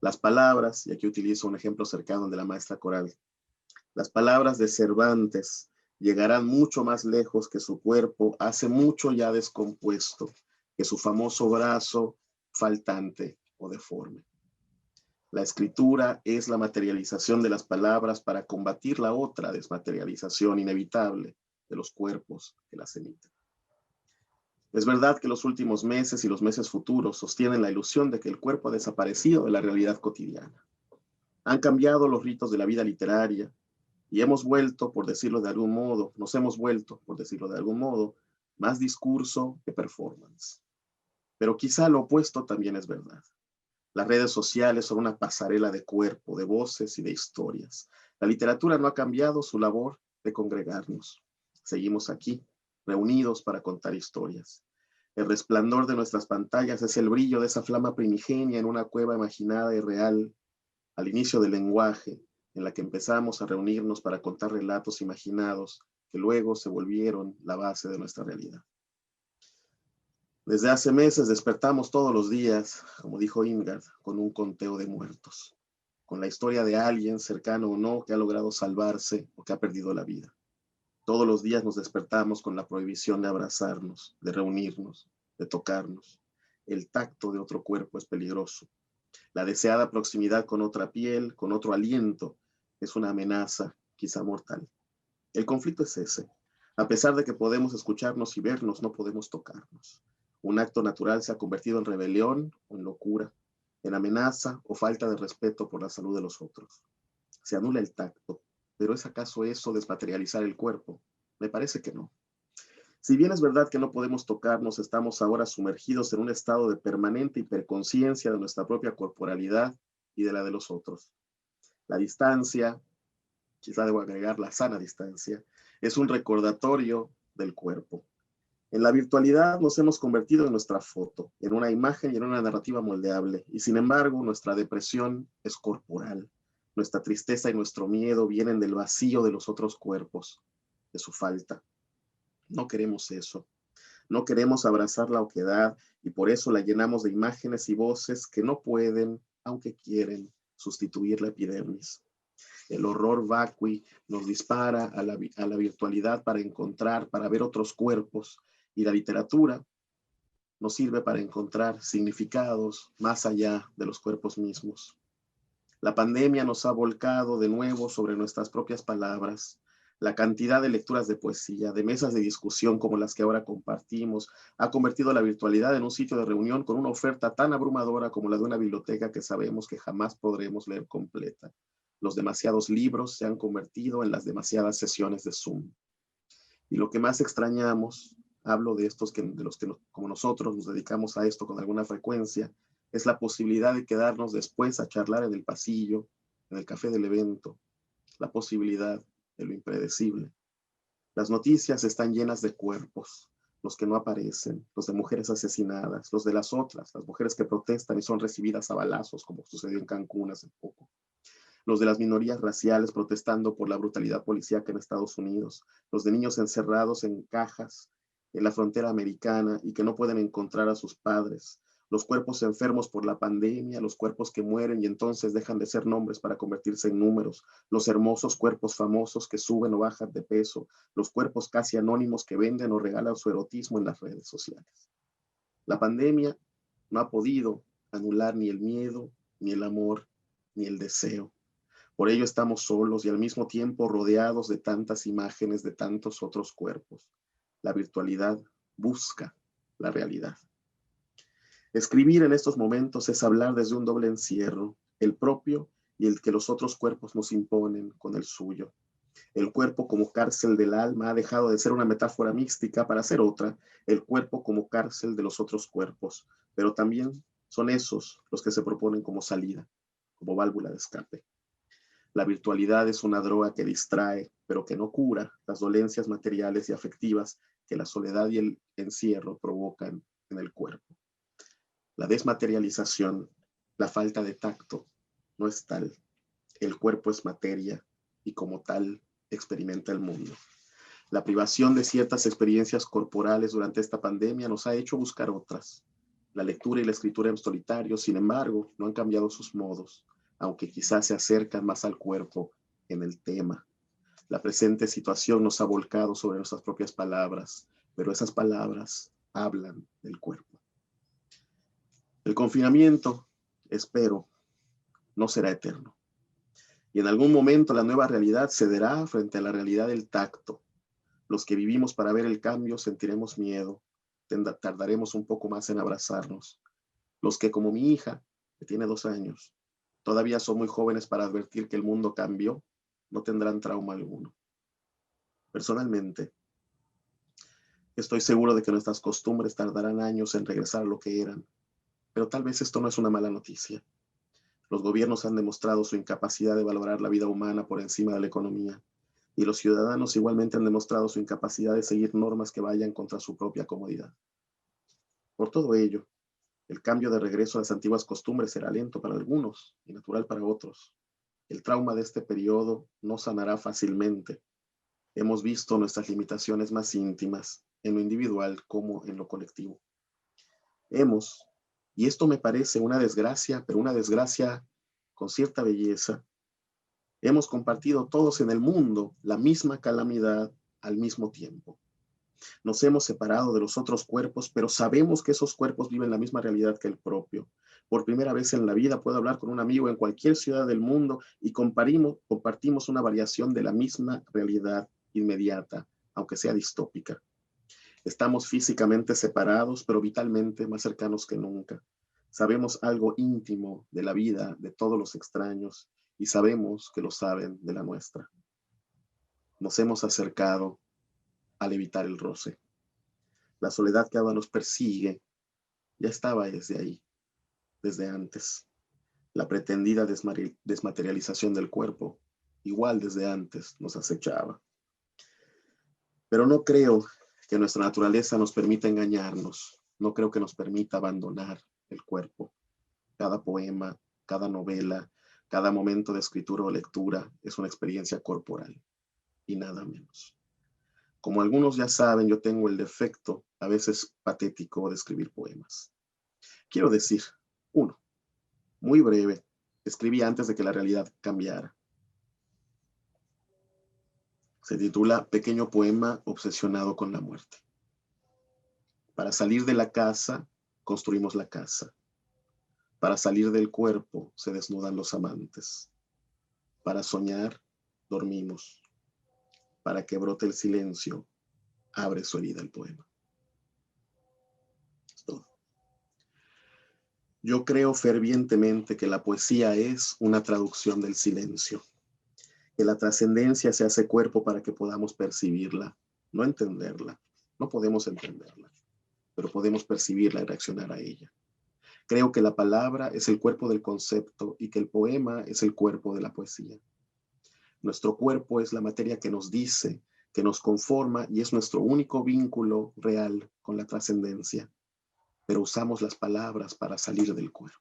Las palabras, y aquí utilizo un ejemplo cercano de la maestra Coral, las palabras de Cervantes llegarán mucho más lejos que su cuerpo, hace mucho ya descompuesto, que su famoso brazo faltante o deforme. La escritura es la materialización de las palabras para combatir la otra desmaterialización inevitable de los cuerpos que las emiten. Es verdad que los últimos meses y los meses futuros sostienen la ilusión de que el cuerpo ha desaparecido de la realidad cotidiana. Han cambiado los ritos de la vida literaria y hemos vuelto, por decirlo de algún modo, nos hemos vuelto, por decirlo de algún modo, más discurso que performance. Pero quizá lo opuesto también es verdad. Las redes sociales son una pasarela de cuerpo, de voces y de historias. La literatura no ha cambiado su labor de congregarnos. Seguimos aquí, reunidos para contar historias. El resplandor de nuestras pantallas es el brillo de esa flama primigenia en una cueva imaginada y real, al inicio del lenguaje, en la que empezamos a reunirnos para contar relatos imaginados que luego se volvieron la base de nuestra realidad. Desde hace meses despertamos todos los días, como dijo Ingard, con un conteo de muertos, con la historia de alguien, cercano o no, que ha logrado salvarse o que ha perdido la vida. Todos los días nos despertamos con la prohibición de abrazarnos, de reunirnos, de tocarnos. El tacto de otro cuerpo es peligroso. La deseada proximidad con otra piel, con otro aliento, es una amenaza, quizá mortal. El conflicto es ese. A pesar de que podemos escucharnos y vernos, no podemos tocarnos. Un acto natural se ha convertido en rebelión o en locura, en amenaza o falta de respeto por la salud de los otros. Se anula el tacto, pero ¿es acaso eso desmaterializar el cuerpo? Me parece que no. Si bien es verdad que no podemos tocarnos, estamos ahora sumergidos en un estado de permanente hiperconciencia de nuestra propia corporalidad y de la de los otros. La distancia, quizá debo agregar la sana distancia, es un recordatorio del cuerpo. En la virtualidad nos hemos convertido en nuestra foto, en una imagen y en una narrativa moldeable, y sin embargo nuestra depresión es corporal. Nuestra tristeza y nuestro miedo vienen del vacío de los otros cuerpos, de su falta. No queremos eso. No queremos abrazar la oquedad y por eso la llenamos de imágenes y voces que no pueden, aunque quieren, sustituir la epidermis. El horror vacui nos dispara a la virtualidad para encontrar, para ver otros cuerpos, y la literatura nos sirve para encontrar significados más allá de los cuerpos mismos. La pandemia nos ha volcado de nuevo sobre nuestras propias palabras. La cantidad de lecturas de poesía, de mesas de discusión como las que ahora compartimos, ha convertido la virtualidad en un sitio de reunión con una oferta tan abrumadora como la de una biblioteca que sabemos que jamás podremos leer completa. Los demasiados libros se han convertido en las demasiadas sesiones de Zoom. Y lo que más extrañamos, hablo de estos de los que como nosotros nos dedicamos a esto con alguna frecuencia, es la posibilidad de quedarnos después a charlar en el pasillo, en el café del evento, la posibilidad de lo impredecible. Las noticias están llenas de cuerpos, los que no aparecen, los de mujeres asesinadas, los de las otras, las mujeres que protestan y son recibidas a balazos, como sucedió en Cancún hace poco. Los de las minorías raciales protestando por la brutalidad policíaca en Estados Unidos, los de niños encerrados en cajas en la frontera americana y que no pueden encontrar a sus padres, los cuerpos enfermos por la pandemia, los cuerpos que mueren y entonces dejan de ser nombres para convertirse en números, los hermosos cuerpos famosos que suben o bajan de peso, los cuerpos casi anónimos que venden o regalan su erotismo en las redes sociales. La pandemia no ha podido anular ni el miedo, ni el amor, ni el deseo. Por ello estamos solos y al mismo tiempo rodeados de tantas imágenes de tantos otros cuerpos. La virtualidad busca la realidad. Escribir en estos momentos es hablar desde un doble encierro, el propio y el que los otros cuerpos nos imponen con el suyo. El cuerpo como cárcel del alma ha dejado de ser una metáfora mística para ser otra, el cuerpo como cárcel de los otros cuerpos, pero también son esos los que se proponen como salida, como válvula de escape. La virtualidad es una droga que distrae, pero que no cura las dolencias materiales y afectivas que la soledad y el encierro provocan en el cuerpo. La desmaterialización, la falta de tacto, no es tal. El cuerpo es materia y como tal experimenta el mundo. La privación de ciertas experiencias corporales durante esta pandemia nos ha hecho buscar otras. La lectura y la escritura en solitario, sin embargo, no han cambiado sus modos, aunque quizás se acercan más al cuerpo en el tema. La presente situación nos ha volcado sobre nuestras propias palabras, pero esas palabras hablan del cuerpo. El confinamiento, espero, no será eterno. Y en algún momento la nueva realidad cederá frente a la realidad del tacto. Los que vivimos para ver el cambio sentiremos miedo, tardaremos un poco más en abrazarnos. Los que, como mi hija, que tiene 2 años, todavía son muy jóvenes para advertir que el mundo cambió, no tendrán trauma alguno. Personalmente, estoy seguro de que nuestras costumbres tardarán años en regresar a lo que eran, pero tal vez esto no es una mala noticia. Los gobiernos han demostrado su incapacidad de valorar la vida humana por encima de la economía, y los ciudadanos igualmente han demostrado su incapacidad de seguir normas que vayan contra su propia comodidad. Por todo ello, el cambio de regreso a las antiguas costumbres será lento para algunos y natural para otros. El trauma de este periodo no sanará fácilmente. Hemos visto nuestras limitaciones más íntimas, en lo individual como en lo colectivo. Y esto me parece una desgracia, pero una desgracia con cierta belleza, hemos compartido todos en el mundo la misma calamidad al mismo tiempo. Nos hemos separado de los otros cuerpos, pero sabemos que esos cuerpos viven la misma realidad que el propio. Por primera vez en la vida puedo hablar con un amigo en cualquier ciudad del mundo y compartimos una variación de la misma realidad inmediata, aunque sea distópica. Estamos físicamente separados, pero vitalmente más cercanos que nunca. Sabemos algo íntimo de la vida de todos los extraños y sabemos que lo saben de la nuestra. Nos hemos acercado al evitar el roce. La soledad que ahora nos persigue ya estaba desde ahí, desde antes. La pretendida desmaterialización del cuerpo, igual desde antes, nos acechaba. Pero no creo que nuestra naturaleza nos permita engañarnos. No creo que nos permita abandonar el cuerpo. Cada poema, cada novela, cada momento de escritura o lectura es una experiencia corporal y nada menos. Como algunos ya saben, yo tengo el defecto, a veces patético, de escribir poemas. Quiero decir, 1, muy breve, escribí antes de que la realidad cambiara. Se titula Pequeño poema obsesionado con la muerte. Para salir de la casa, construimos la casa. Para salir del cuerpo se desnudan los amantes. Para soñar, dormimos. Para que brote el silencio, abre su herida el poema. Es todo. Yo creo fervientemente que la poesía es una traducción del silencio, que la trascendencia se hace cuerpo para que podamos percibirla, no entenderla. No podemos entenderla, pero podemos percibirla y reaccionar a ella. Creo que la palabra es el cuerpo del concepto y que el poema es el cuerpo de la poesía. Nuestro cuerpo es la materia que nos dice, que nos conforma y es nuestro único vínculo real con la trascendencia. Pero usamos las palabras para salir del cuerpo.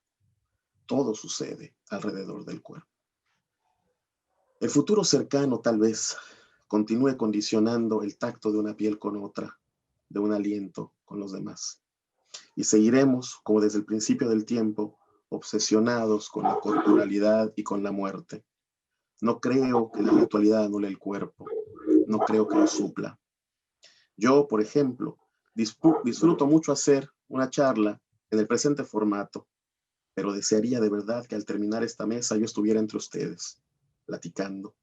Todo sucede alrededor del cuerpo. El futuro cercano tal vez continúe condicionando el tacto de una piel con otra, de un aliento con los demás. Y seguiremos, como desde el principio del tiempo, obsesionados con la corporalidad y con la muerte. No creo que la virtualidad anule el cuerpo. No creo que lo supla. Yo, por ejemplo, disfruto mucho hacer una charla en el presente formato, pero desearía de verdad que al terminar esta mesa yo estuviera entre ustedes, platicando,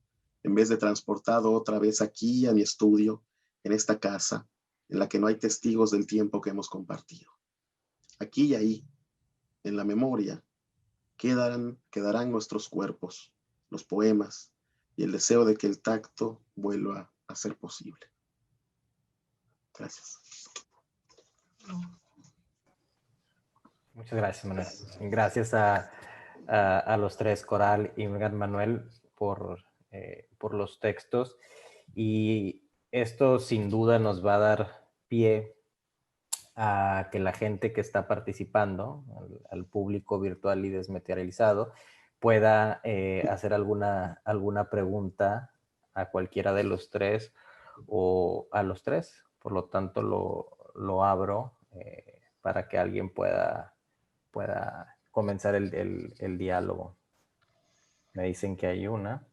en vez de transportado otra vez aquí a mi estudio, en esta casa, en la que no hay testigos del tiempo que hemos compartido. Aquí y ahí, en la memoria, quedarán nuestros cuerpos, los poemas y el deseo de que el tacto vuelva a ser posible. Gracias. Muchas gracias, Manuel. Gracias a los tres, Coral, Ingrid, Manuel, por los textos. Y esto sin duda nos va a dar pie a que la gente que está participando, al público virtual y desmaterializado, pueda hacer alguna pregunta a cualquiera de los tres o a los tres. Por lo tanto, lo abro para que alguien pueda comenzar el diálogo. Me dicen que hay una.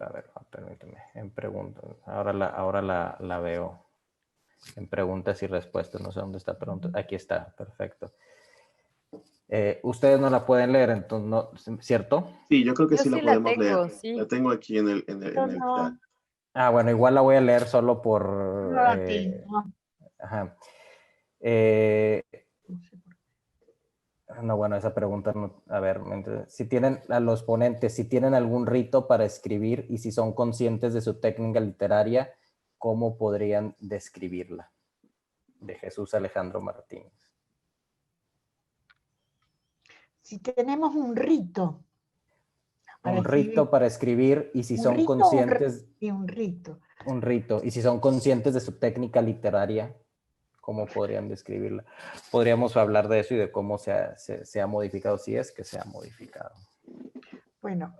A ver, permíteme. En preguntas. Ahora la veo. En preguntas y respuestas. No sé dónde está pregunta. Aquí está. Perfecto. Ustedes no la pueden leer, entonces, ¿no? ¿Cierto? Sí, yo creo que Yo sí la sí la podemos leer. tengo, sí. La tengo aquí en el Yo chat. no, Ah, bueno, igual la voy a leer solo por... no la tengo. ajá. No sé por qué. No, bueno, esa pregunta, no, a ver, si tienen a los ponentes, si tienen algún rito para escribir y si son conscientes de su técnica literaria, ¿cómo podrían describirla? De Jesús Alejandro Martínez. Si tenemos un rito para Un escribir, rito para escribir y si un son rito conscientes... y un rito. Un rito. Y si son conscientes de su técnica literaria, ¿cómo podrían describirla? Podríamos hablar de eso y de cómo se ha modificado, si es que se ha modificado. Bueno,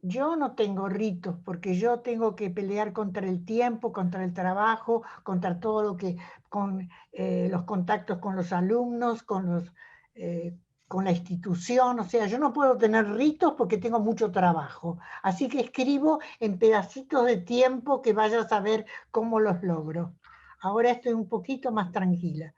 yo no tengo ritos porque yo tengo que pelear contra el tiempo, contra el trabajo, contra todo lo que, con los contactos con los alumnos, con la institución. O sea, yo no puedo tener ritos porque tengo mucho trabajo. Así que escribo en pedacitos de tiempo que vaya a saber cómo los logro. Ahora estoy un poquito más tranquila.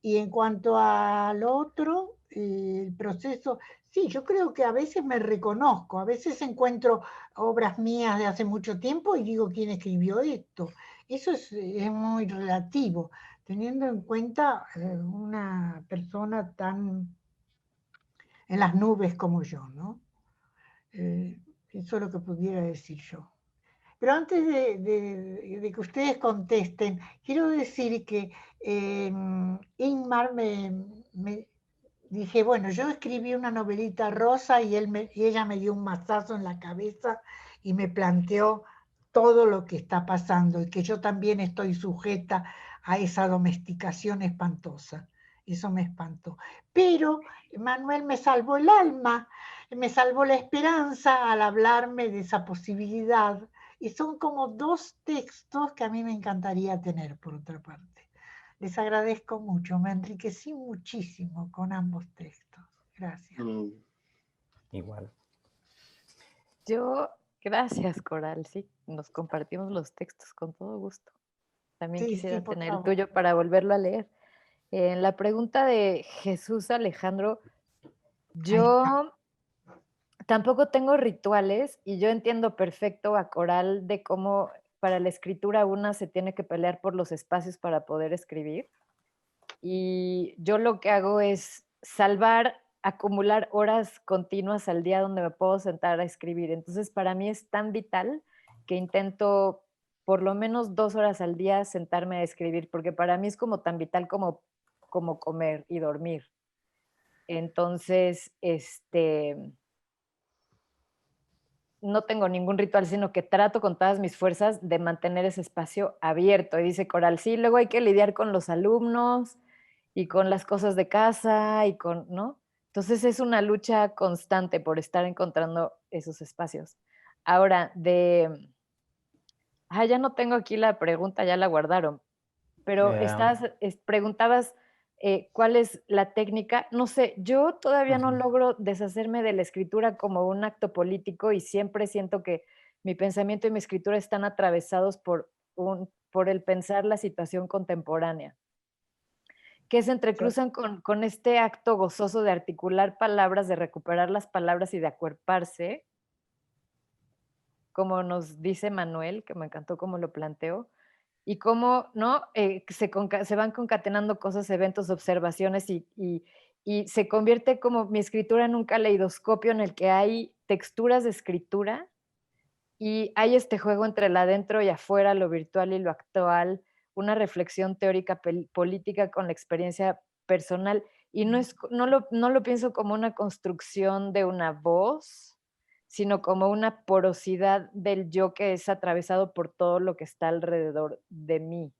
Y en cuanto al otro, el proceso, sí, yo creo que a veces me reconozco, a veces encuentro obras mías de hace mucho tiempo y digo quién escribió esto. Eso es muy relativo, teniendo en cuenta una persona tan en las nubes como yo, ¿no? Eso es lo que pudiera decir yo. Pero antes de que ustedes contesten, quiero decir que Ingmar me dije, bueno, yo escribí una novelita rosa y ella me dio un mazazo en la cabeza y me planteó todo lo que está pasando y que yo también estoy sujeta a esa domesticación espantosa. Eso me espantó. Pero Manuel me salvó el alma, me salvó la esperanza al hablarme de esa posibilidad. Y son como dos textos que a mí me encantaría tener, por otra parte. Les agradezco mucho, me enriquecí muchísimo con ambos textos. Gracias. Igual. Gracias, Coral, sí, nos compartimos los textos con todo gusto. También Sí, quisiera por tener el favor. tuyo para volverlo a leer. En la pregunta de Jesús Alejandro, Ahí está. yo tampoco tengo rituales y yo entiendo perfecto a Coral de cómo para la escritura una se tiene que pelear por los espacios para poder escribir. Y yo lo que hago es acumular horas continuas al día donde me puedo sentar a escribir. Entonces, para mí es tan vital que intento por lo menos 2 horas al día sentarme a escribir, porque para mí es como tan vital como comer y dormir. Entonces, no tengo ningún ritual, sino que trato con todas mis fuerzas de mantener ese espacio abierto. Y dice Coral, sí, luego hay que lidiar con los alumnos y con las cosas de casa y con, ¿no? Entonces es una lucha constante por estar encontrando esos espacios. Ahora, ya no tengo aquí la pregunta, ya la guardaron, pero preguntabas cuál es la técnica. No sé, yo todavía no logro deshacerme de la escritura como un acto político y siempre siento que mi pensamiento y mi escritura están atravesados por el pensar la situación contemporánea, que se entrecruzan con este acto gozoso de articular palabras, de recuperar las palabras y de acuerparse, como nos dice Manuel, que me encantó cómo lo planteó, y cómo, ¿no? Se van concatenando cosas, eventos, observaciones y se convierte como mi escritura en un caleidoscopio en el que hay texturas de escritura y hay este juego entre el adentro y afuera, lo virtual y lo actual, una reflexión teórica política con la experiencia personal. Y no lo pienso como una construcción de una voz, sino como una porosidad del yo que es atravesado por todo lo que está alrededor de mí.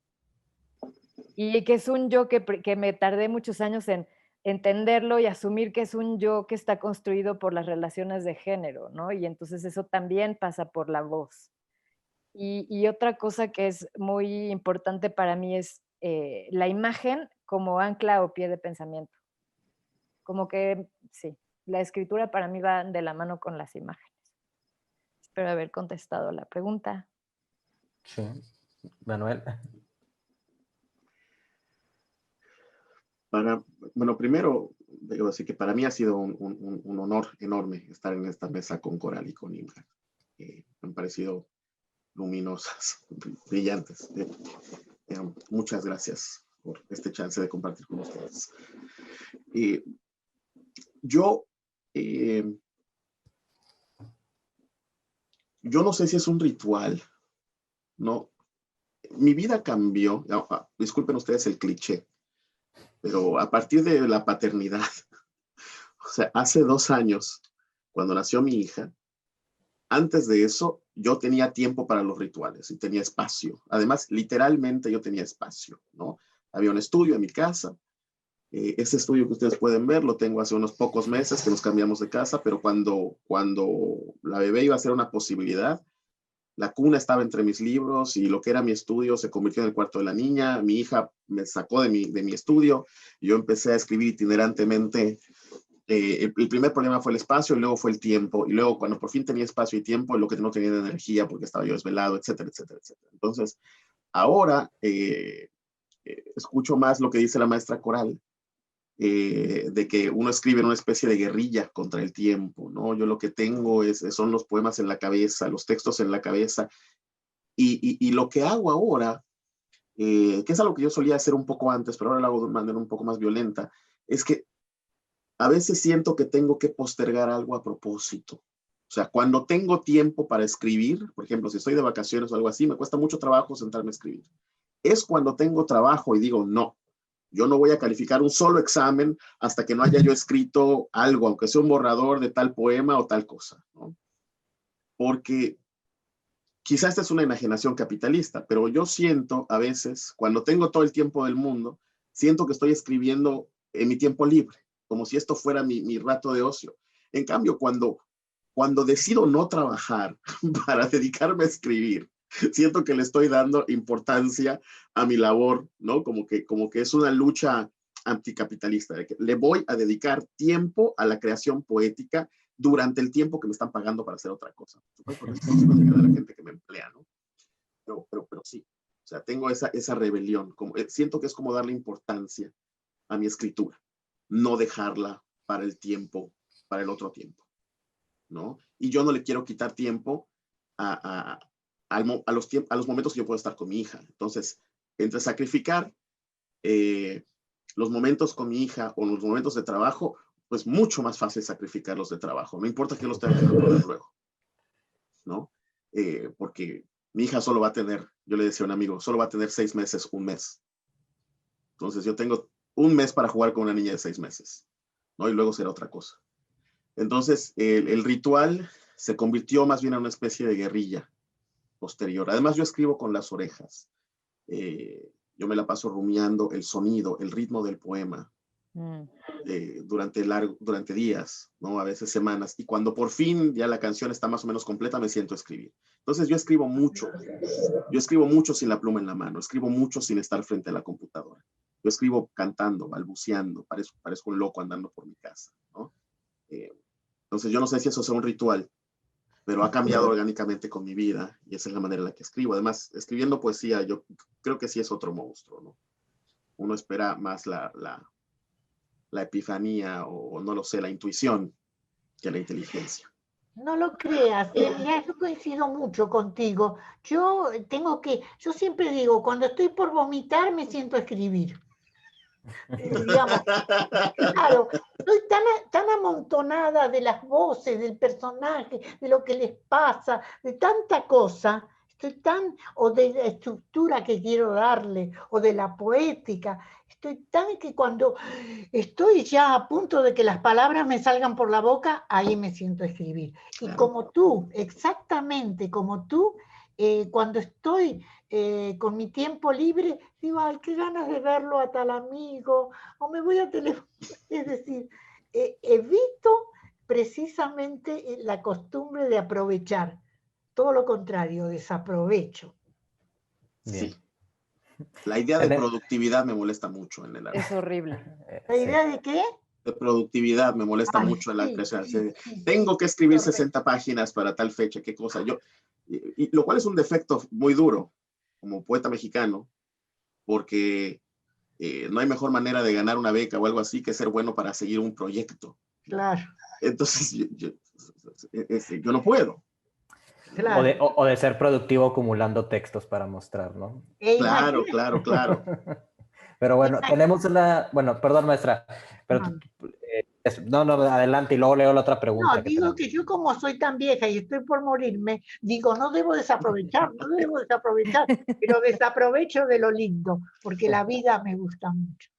Y que es un yo que me tardé muchos años en entenderlo y asumir que es un yo que está construido por las relaciones de género, ¿no? Y entonces eso también pasa por la voz. Y otra cosa que es muy importante para mí es la imagen como ancla o pie de pensamiento. Como que, sí, la escritura para mí va de la mano con las imágenes. Espero haber contestado la pregunta. Sí. Manuel. Bueno, primero, debo decir que para mí ha sido un honor enorme estar en esta mesa con Coral y con Imgar. Me han parecido luminosas, brillantes. Muchas gracias por este chance de compartir con ustedes. Yo no sé si es un ritual, ¿no? Mi vida cambió, disculpen ustedes el cliché, pero a partir de la paternidad, o sea, hace 2 años, cuando nació mi hija, antes de eso, yo tenía tiempo para los rituales y tenía espacio. Además, literalmente yo tenía espacio, ¿no? Había un estudio en mi casa. Ese estudio que ustedes pueden ver lo tengo hace unos pocos meses que nos cambiamos de casa, pero cuando la bebé iba a ser una posibilidad, la cuna estaba entre mis libros y lo que era mi estudio se convirtió en el cuarto de la niña. Mi hija me sacó de mi estudio y yo empecé a escribir itinerantemente. El primer problema fue el espacio, y luego fue el tiempo, y luego cuando por fin tenía espacio y tiempo, lo que no tenía de energía porque estaba yo desvelado, etcétera, etcétera, etcétera. Entonces, ahora escucho más lo que dice la maestra Coral, de que uno escribe en una especie de guerrilla contra el tiempo, ¿no? Yo lo que tengo son los poemas en la cabeza, los textos en la cabeza, y lo que hago ahora, que es algo que yo solía hacer un poco antes, pero ahora lo hago de manera un poco más violenta, es que a veces siento que tengo que postergar algo a propósito. O sea, cuando tengo tiempo para escribir, por ejemplo, si estoy de vacaciones o algo así, me cuesta mucho trabajo sentarme a escribir. Es cuando tengo trabajo y digo, no, yo no voy a calificar un solo examen hasta que no haya yo escrito algo, aunque sea un borrador de tal poema o tal cosa, ¿no? Porque quizás esta es una enajenación capitalista, pero yo siento a veces, cuando tengo todo el tiempo del mundo, siento que estoy escribiendo en mi tiempo libre, como si esto fuera mi rato de ocio. En cambio, cuando decido no trabajar para dedicarme a escribir, siento que le estoy dando importancia a mi labor, ¿no? Como que es una lucha anticapitalista, de que le voy a dedicar tiempo a la creación poética durante el tiempo que me están pagando para hacer otra cosa. Porque es de la gente que me emplea, ¿no? Pero sí, o sea, tengo esa rebelión, siento que es como darle importancia a mi escritura, no dejarla para el tiempo, para el otro tiempo, ¿no? Y yo no le quiero quitar tiempo a los momentos que yo puedo estar con mi hija. Entonces, entre sacrificar los momentos con mi hija o los momentos de trabajo, pues mucho más fácil sacrificar los de trabajo. No importa que los tenga que reponer luego, ¿no? Porque mi hija solo va a tener, yo le decía a un amigo, solo va a tener 6 meses, un mes. Entonces yo tengo un mes para jugar con una niña de 6 meses, ¿no? Y luego será otra cosa. Entonces el ritual se convirtió más bien en una especie de guerrilla posterior. Además yo escribo con las orejas. Yo me la paso rumiando el sonido, el ritmo del poema durante días, ¿no? A veces semanas. Y cuando por fin ya la canción está más o menos completa, me siento a escribir. Entonces yo escribo mucho. Yo escribo mucho sin la pluma en la mano. Escribo mucho sin estar frente a la computadora. Yo escribo cantando, balbuceando. Parezco un loco andando por mi casa, ¿no? Entonces yo no sé si eso sea un ritual, pero ha cambiado orgánicamente con mi vida y esa es la manera en la que escribo. Además, escribiendo poesía, yo creo que sí es otro monstruo, ¿no? Uno espera más la epifanía o no lo sé, la intuición que la inteligencia. No lo creas, mira, yo coincido mucho contigo. Yo siempre digo, cuando estoy por vomitar me siento a escribir. Digamos, claro, estoy tan amontonada de las voces, del personaje, de lo que les pasa, de tanta cosa, o de la estructura que quiero darle, o de la poética, estoy tan que cuando estoy ya a punto de que las palabras me salgan por la boca, ahí me siento a escribir. Y como tú, exactamente como tú, cuando estoy con mi tiempo libre, digo, ay, qué ganas de verlo a tal amigo, o me voy a teléfono. Es decir, evito precisamente la costumbre de aprovechar. Todo lo contrario, desaprovecho. Sí. La idea de productividad me molesta mucho en el arte. Es horrible. ¿La idea de qué? De productividad me molesta mucho en la creación. Tengo que escribir 60 páginas para tal fecha, qué cosa. Y lo cual es un defecto muy duro como poeta mexicano, porque no hay mejor manera de ganar una beca o algo así que ser bueno para seguir un proyecto. Claro. Entonces, yo no puedo. Claro. O de ser productivo acumulando textos para mostrar, ¿no? Claro. Pero bueno, tenemos bueno, perdón, maestra, pero no, adelante y luego leo la otra pregunta. No, digo que yo como soy tan vieja y estoy por morirme, digo, no debo desaprovechar, pero desaprovecho de lo lindo, porque la vida me gusta mucho.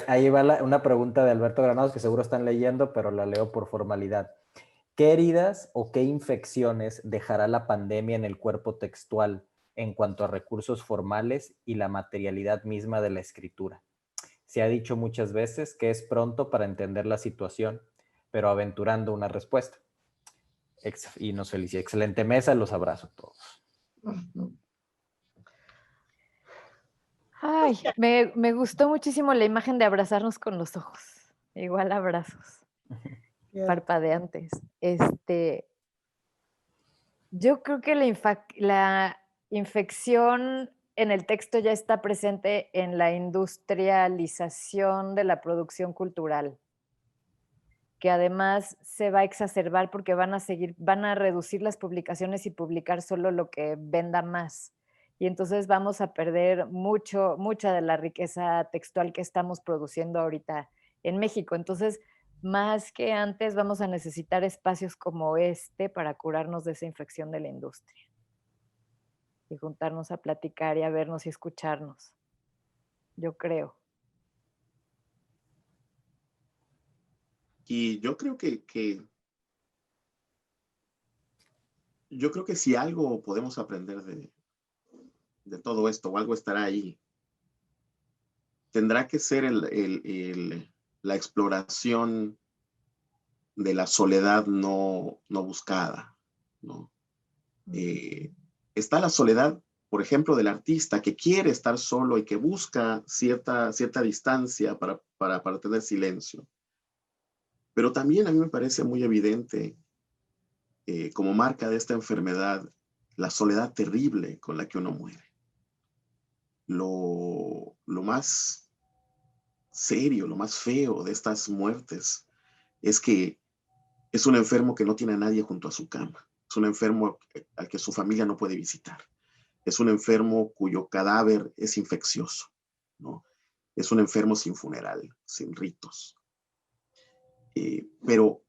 Ahí va una pregunta de Alberto Granados que seguro están leyendo, pero la leo por formalidad. ¿Qué heridas o qué infecciones dejará la pandemia en el cuerpo textual en cuanto a recursos formales y la materialidad misma de la escritura? Se ha dicho muchas veces que es pronto para entender la situación, pero aventurando una respuesta. Y nos felicita. Excelente mesa, los abrazo a todos. Ay, me gustó muchísimo la imagen de abrazarnos con los ojos. Igual abrazos. Parpadeantes. Yo creo que la infección en el texto ya está presente en la industrialización de la producción cultural, que además se va a exacerbar porque van a reducir las publicaciones y publicar solo lo que venda más. Y entonces vamos a perder mucha de la riqueza textual que estamos produciendo ahorita en México. Entonces, más que antes, vamos a necesitar espacios como este para curarnos de esa infección de la industria. Y juntarnos a platicar y a vernos y escucharnos. Yo creo. Y yo creo que si algo podemos aprender de todo esto, o algo estará ahí, tendrá que ser la exploración de la soledad no buscada, ¿no? Está la soledad, por ejemplo, del artista que quiere estar solo y que busca cierta distancia para tener silencio. Pero también a mí me parece muy evidente, como marca de esta enfermedad, la soledad terrible con la que uno muere. Lo más serio, lo más feo de estas muertes es que es un enfermo que no tiene a nadie junto a su cama. Es un enfermo al que su familia no puede visitar. Es un enfermo cuyo cadáver es infeccioso, ¿no? Es un enfermo sin funeral, sin ritos. Pero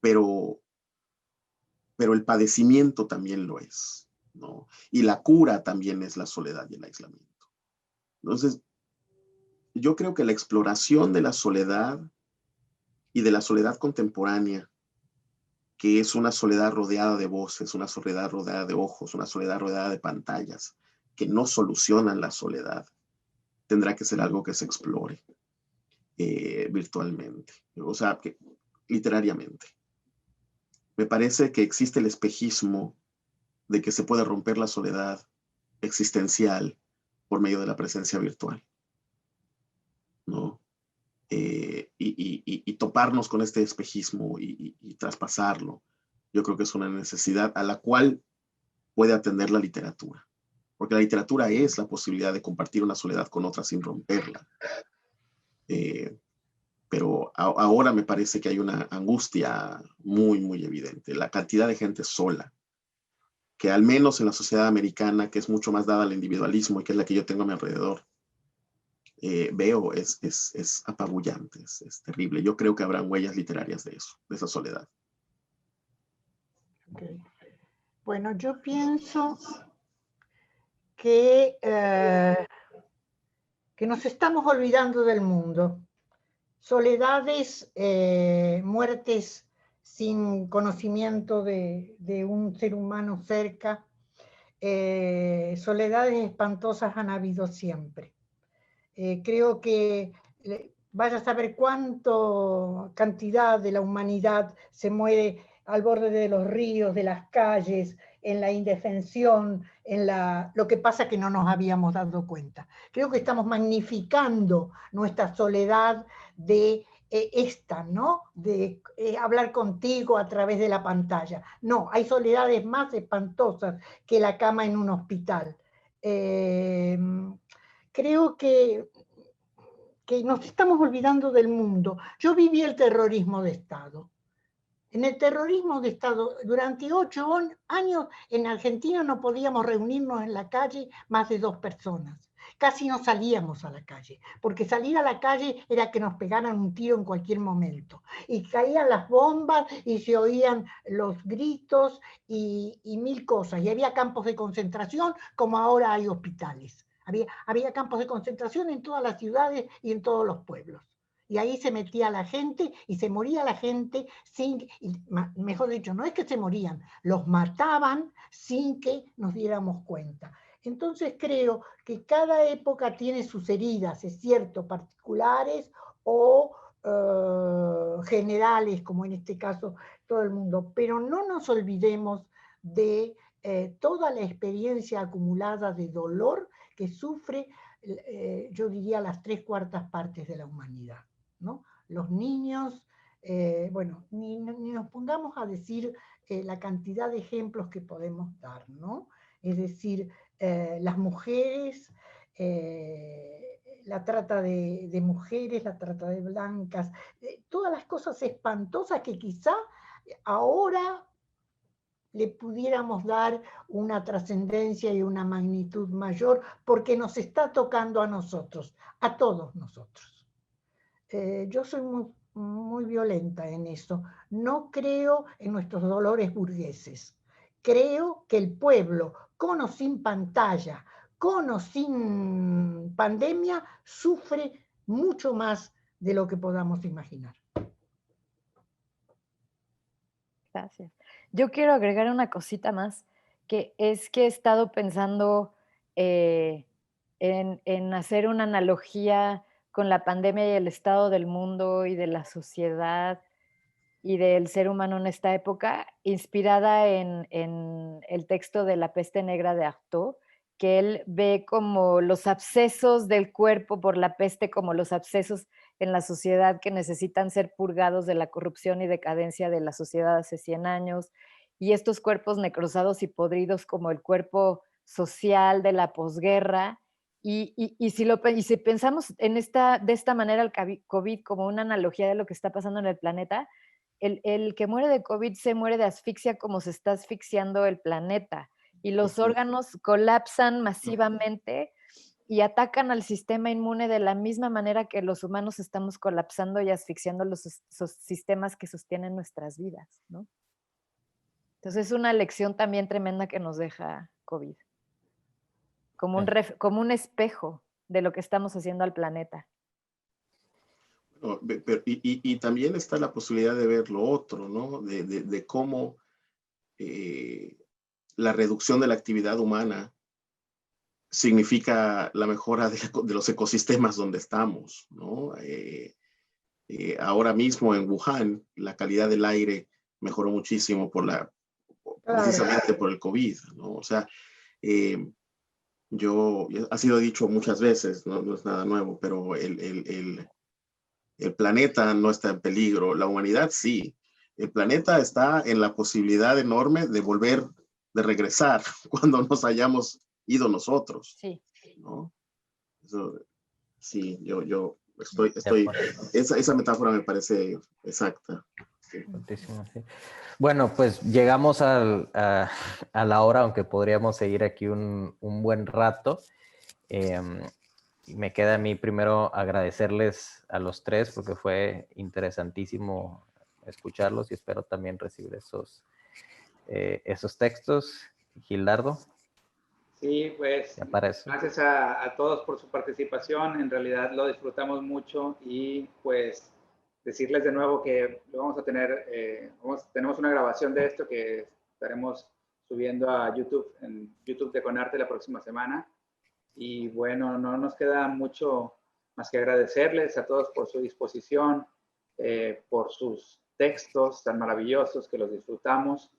el padecimiento también lo es, ¿no? Y la cura también es la soledad y el aislamiento. Entonces, yo creo que la exploración de la soledad y de la soledad contemporánea, que es una soledad rodeada de voces, una soledad rodeada de ojos, una soledad rodeada de pantallas, que no solucionan la soledad, tendrá que ser algo que se explore virtualmente, o sea, que, literariamente. Me parece que existe el espejismo de que se puede romper la soledad existencial por medio de la presencia virtual, ¿no? Y toparnos con este espejismo y traspasarlo, yo creo que es una necesidad a la cual puede atender la literatura, porque la literatura es la posibilidad de compartir una soledad con otra sin romperla. Pero ahora me parece que hay una angustia muy, muy evidente. La cantidad de gente sola, que al menos en la sociedad americana, que es mucho más dada al individualismo y que es la que yo tengo a mi alrededor, veo es apabullante, es terrible. Yo creo que habrán huellas literarias de eso, de esa soledad. Okay. Bueno, yo pienso que nos estamos olvidando del mundo. Soledades, muertes sin conocimiento de un ser humano cerca, soledades espantosas han habido siempre. Creo que vaya a saber cuánta cantidad de la humanidad se muere al borde de los ríos, de las calles, en la indefensión, lo que pasa que no nos habíamos dado cuenta. Creo que estamos magnificando nuestra soledad de esta, ¿no? De hablar contigo a través de la pantalla. No, hay soledades más espantosas que la cama en un hospital. Creo que nos estamos olvidando del mundo. Yo viví el terrorismo de Estado. En el terrorismo de Estado, durante 8 años en Argentina no podíamos reunirnos en la calle más de 2 personas. Casi no salíamos a la calle, porque salir a la calle era que nos pegaran un tiro en cualquier momento. Y caían las bombas y se oían los gritos y mil cosas. Y había campos de concentración como ahora hay hospitales. Había campos de concentración en todas las ciudades y en todos los pueblos. Y ahí se metía la gente y se moría la gente sin, mejor dicho, no es que se morían, los mataban sin que nos diéramos cuenta. Entonces creo que cada época tiene sus heridas, es cierto, particulares o generales, como en este caso todo el mundo, pero no nos olvidemos de toda la experiencia acumulada de dolor que sufre, yo diría, las 3/4 partes de la humanidad, ¿no? Los niños, bueno, ni nos pongamos a decir la cantidad de ejemplos que podemos dar, ¿no? Es decir, las mujeres, la trata de mujeres, la trata de blancas, todas las cosas espantosas que quizá ahora le pudiéramos dar una trascendencia y una magnitud mayor porque nos está tocando a nosotros, a todos nosotros. Yo soy muy violenta en eso. No creo en nuestros dolores burgueses. Creo que el pueblo, con o sin pantalla, con o sin pandemia, sufre mucho más de lo que podamos imaginar. Gracias. Yo quiero agregar una cosita más, que es que he estado pensando en hacer una analogía con la pandemia y el estado del mundo y de la sociedad y del ser humano en esta época, inspirada en el texto de La peste negra de Artaud, que él ve como los abscesos del cuerpo por la peste, como los abscesos en la sociedad que necesitan ser purgados de la corrupción y decadencia de la sociedad hace 100 años, y estos cuerpos necrosados y podridos como el cuerpo social de la posguerra, Y si pensamos de esta manera el COVID como una analogía de lo que está pasando en el planeta, el que muere de COVID se muere de asfixia como se está asfixiando el planeta. Y los órganos colapsan masivamente y atacan al sistema inmune de la misma manera que los humanos estamos colapsando y asfixiando los sistemas que sostienen nuestras vidas, ¿no? Entonces es una lección también tremenda que nos deja COVID. Como un espejo de lo que estamos haciendo al planeta. Y también está la posibilidad de ver lo otro, ¿no? De cómo la reducción de la actividad humana significa la mejora de los ecosistemas donde estamos, ¿no? Ahora mismo en Wuhan, la calidad del aire mejoró muchísimo precisamente por el COVID, ¿no? O sea, ha sido dicho muchas veces, no es nada nuevo, pero el planeta no está en peligro, la humanidad sí. El planeta está en la posibilidad enorme de regresar cuando nos hayamos ido nosotros. Sí. ¿No? Eso, sí, yo estoy esa metáfora me parece exacta. Sí. Sí. Bueno, pues llegamos a la hora, aunque podríamos seguir aquí un buen rato. Me queda a mí primero agradecerles a los tres porque fue interesantísimo escucharlos y espero también recibir esos textos. Gildardo. Sí, pues gracias a todos por su participación, en realidad lo disfrutamos mucho y pues decirles de nuevo que lo vamos a tener, tenemos una grabación de esto que estaremos subiendo a YouTube, en YouTube de Conarte la próxima semana. Y bueno, no nos queda mucho más que agradecerles a todos por su disposición, por sus textos tan maravillosos que los disfrutamos,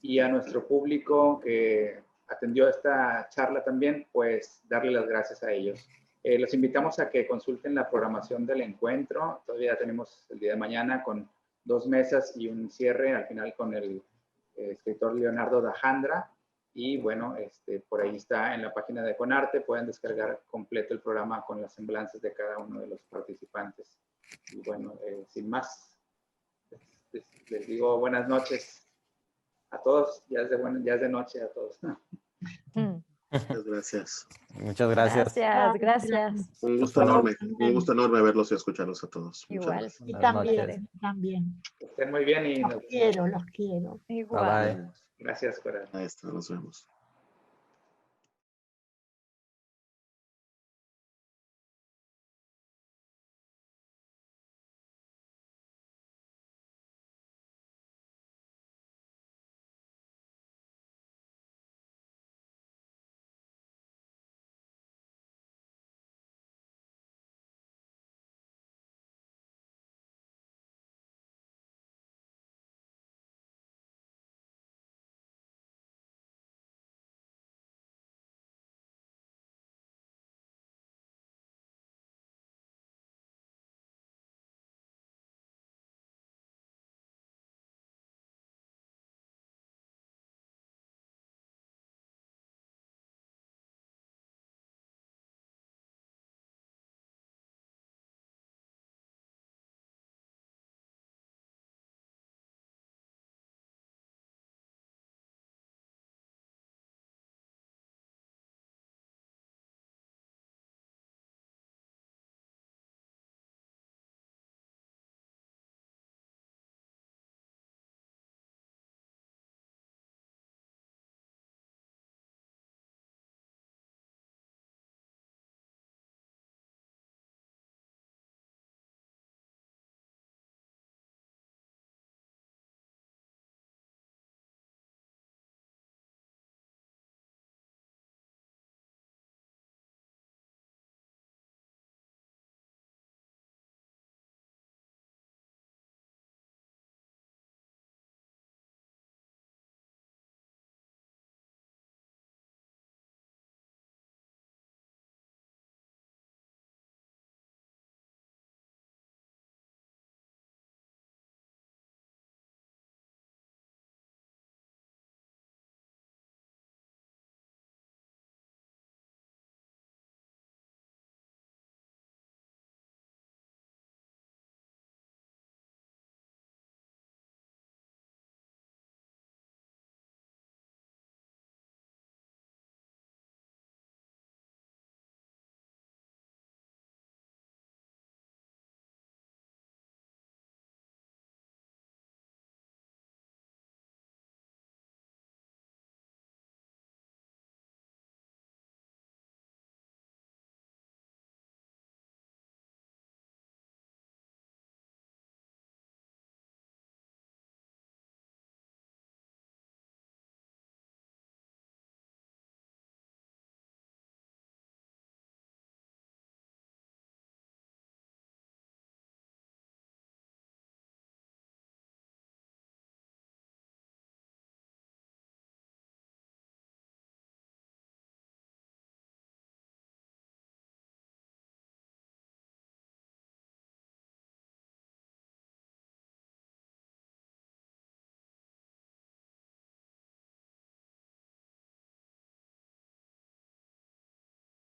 y a nuestro público que atendió esta charla también, pues darle las gracias a ellos. Los invitamos a que consulten la programación del encuentro. Todavía tenemos el día de mañana con 2 mesas y un cierre al final con el escritor Leonardo Dajandra. Y bueno, por ahí está en la página de Conarte, pueden descargar completo el programa con las semblanzas de cada uno de los participantes. Y bueno, sin más, les digo buenas noches a todos, ya es de noche a todos. Muchas gracias. Muchas gracias. Gracias. Un gusto enorme verlos y escucharlos a todos. Igual. Y también. Estén muy bien y los quiero. Igual. Bye. Gracias, Coral. Maestra, nos vemos.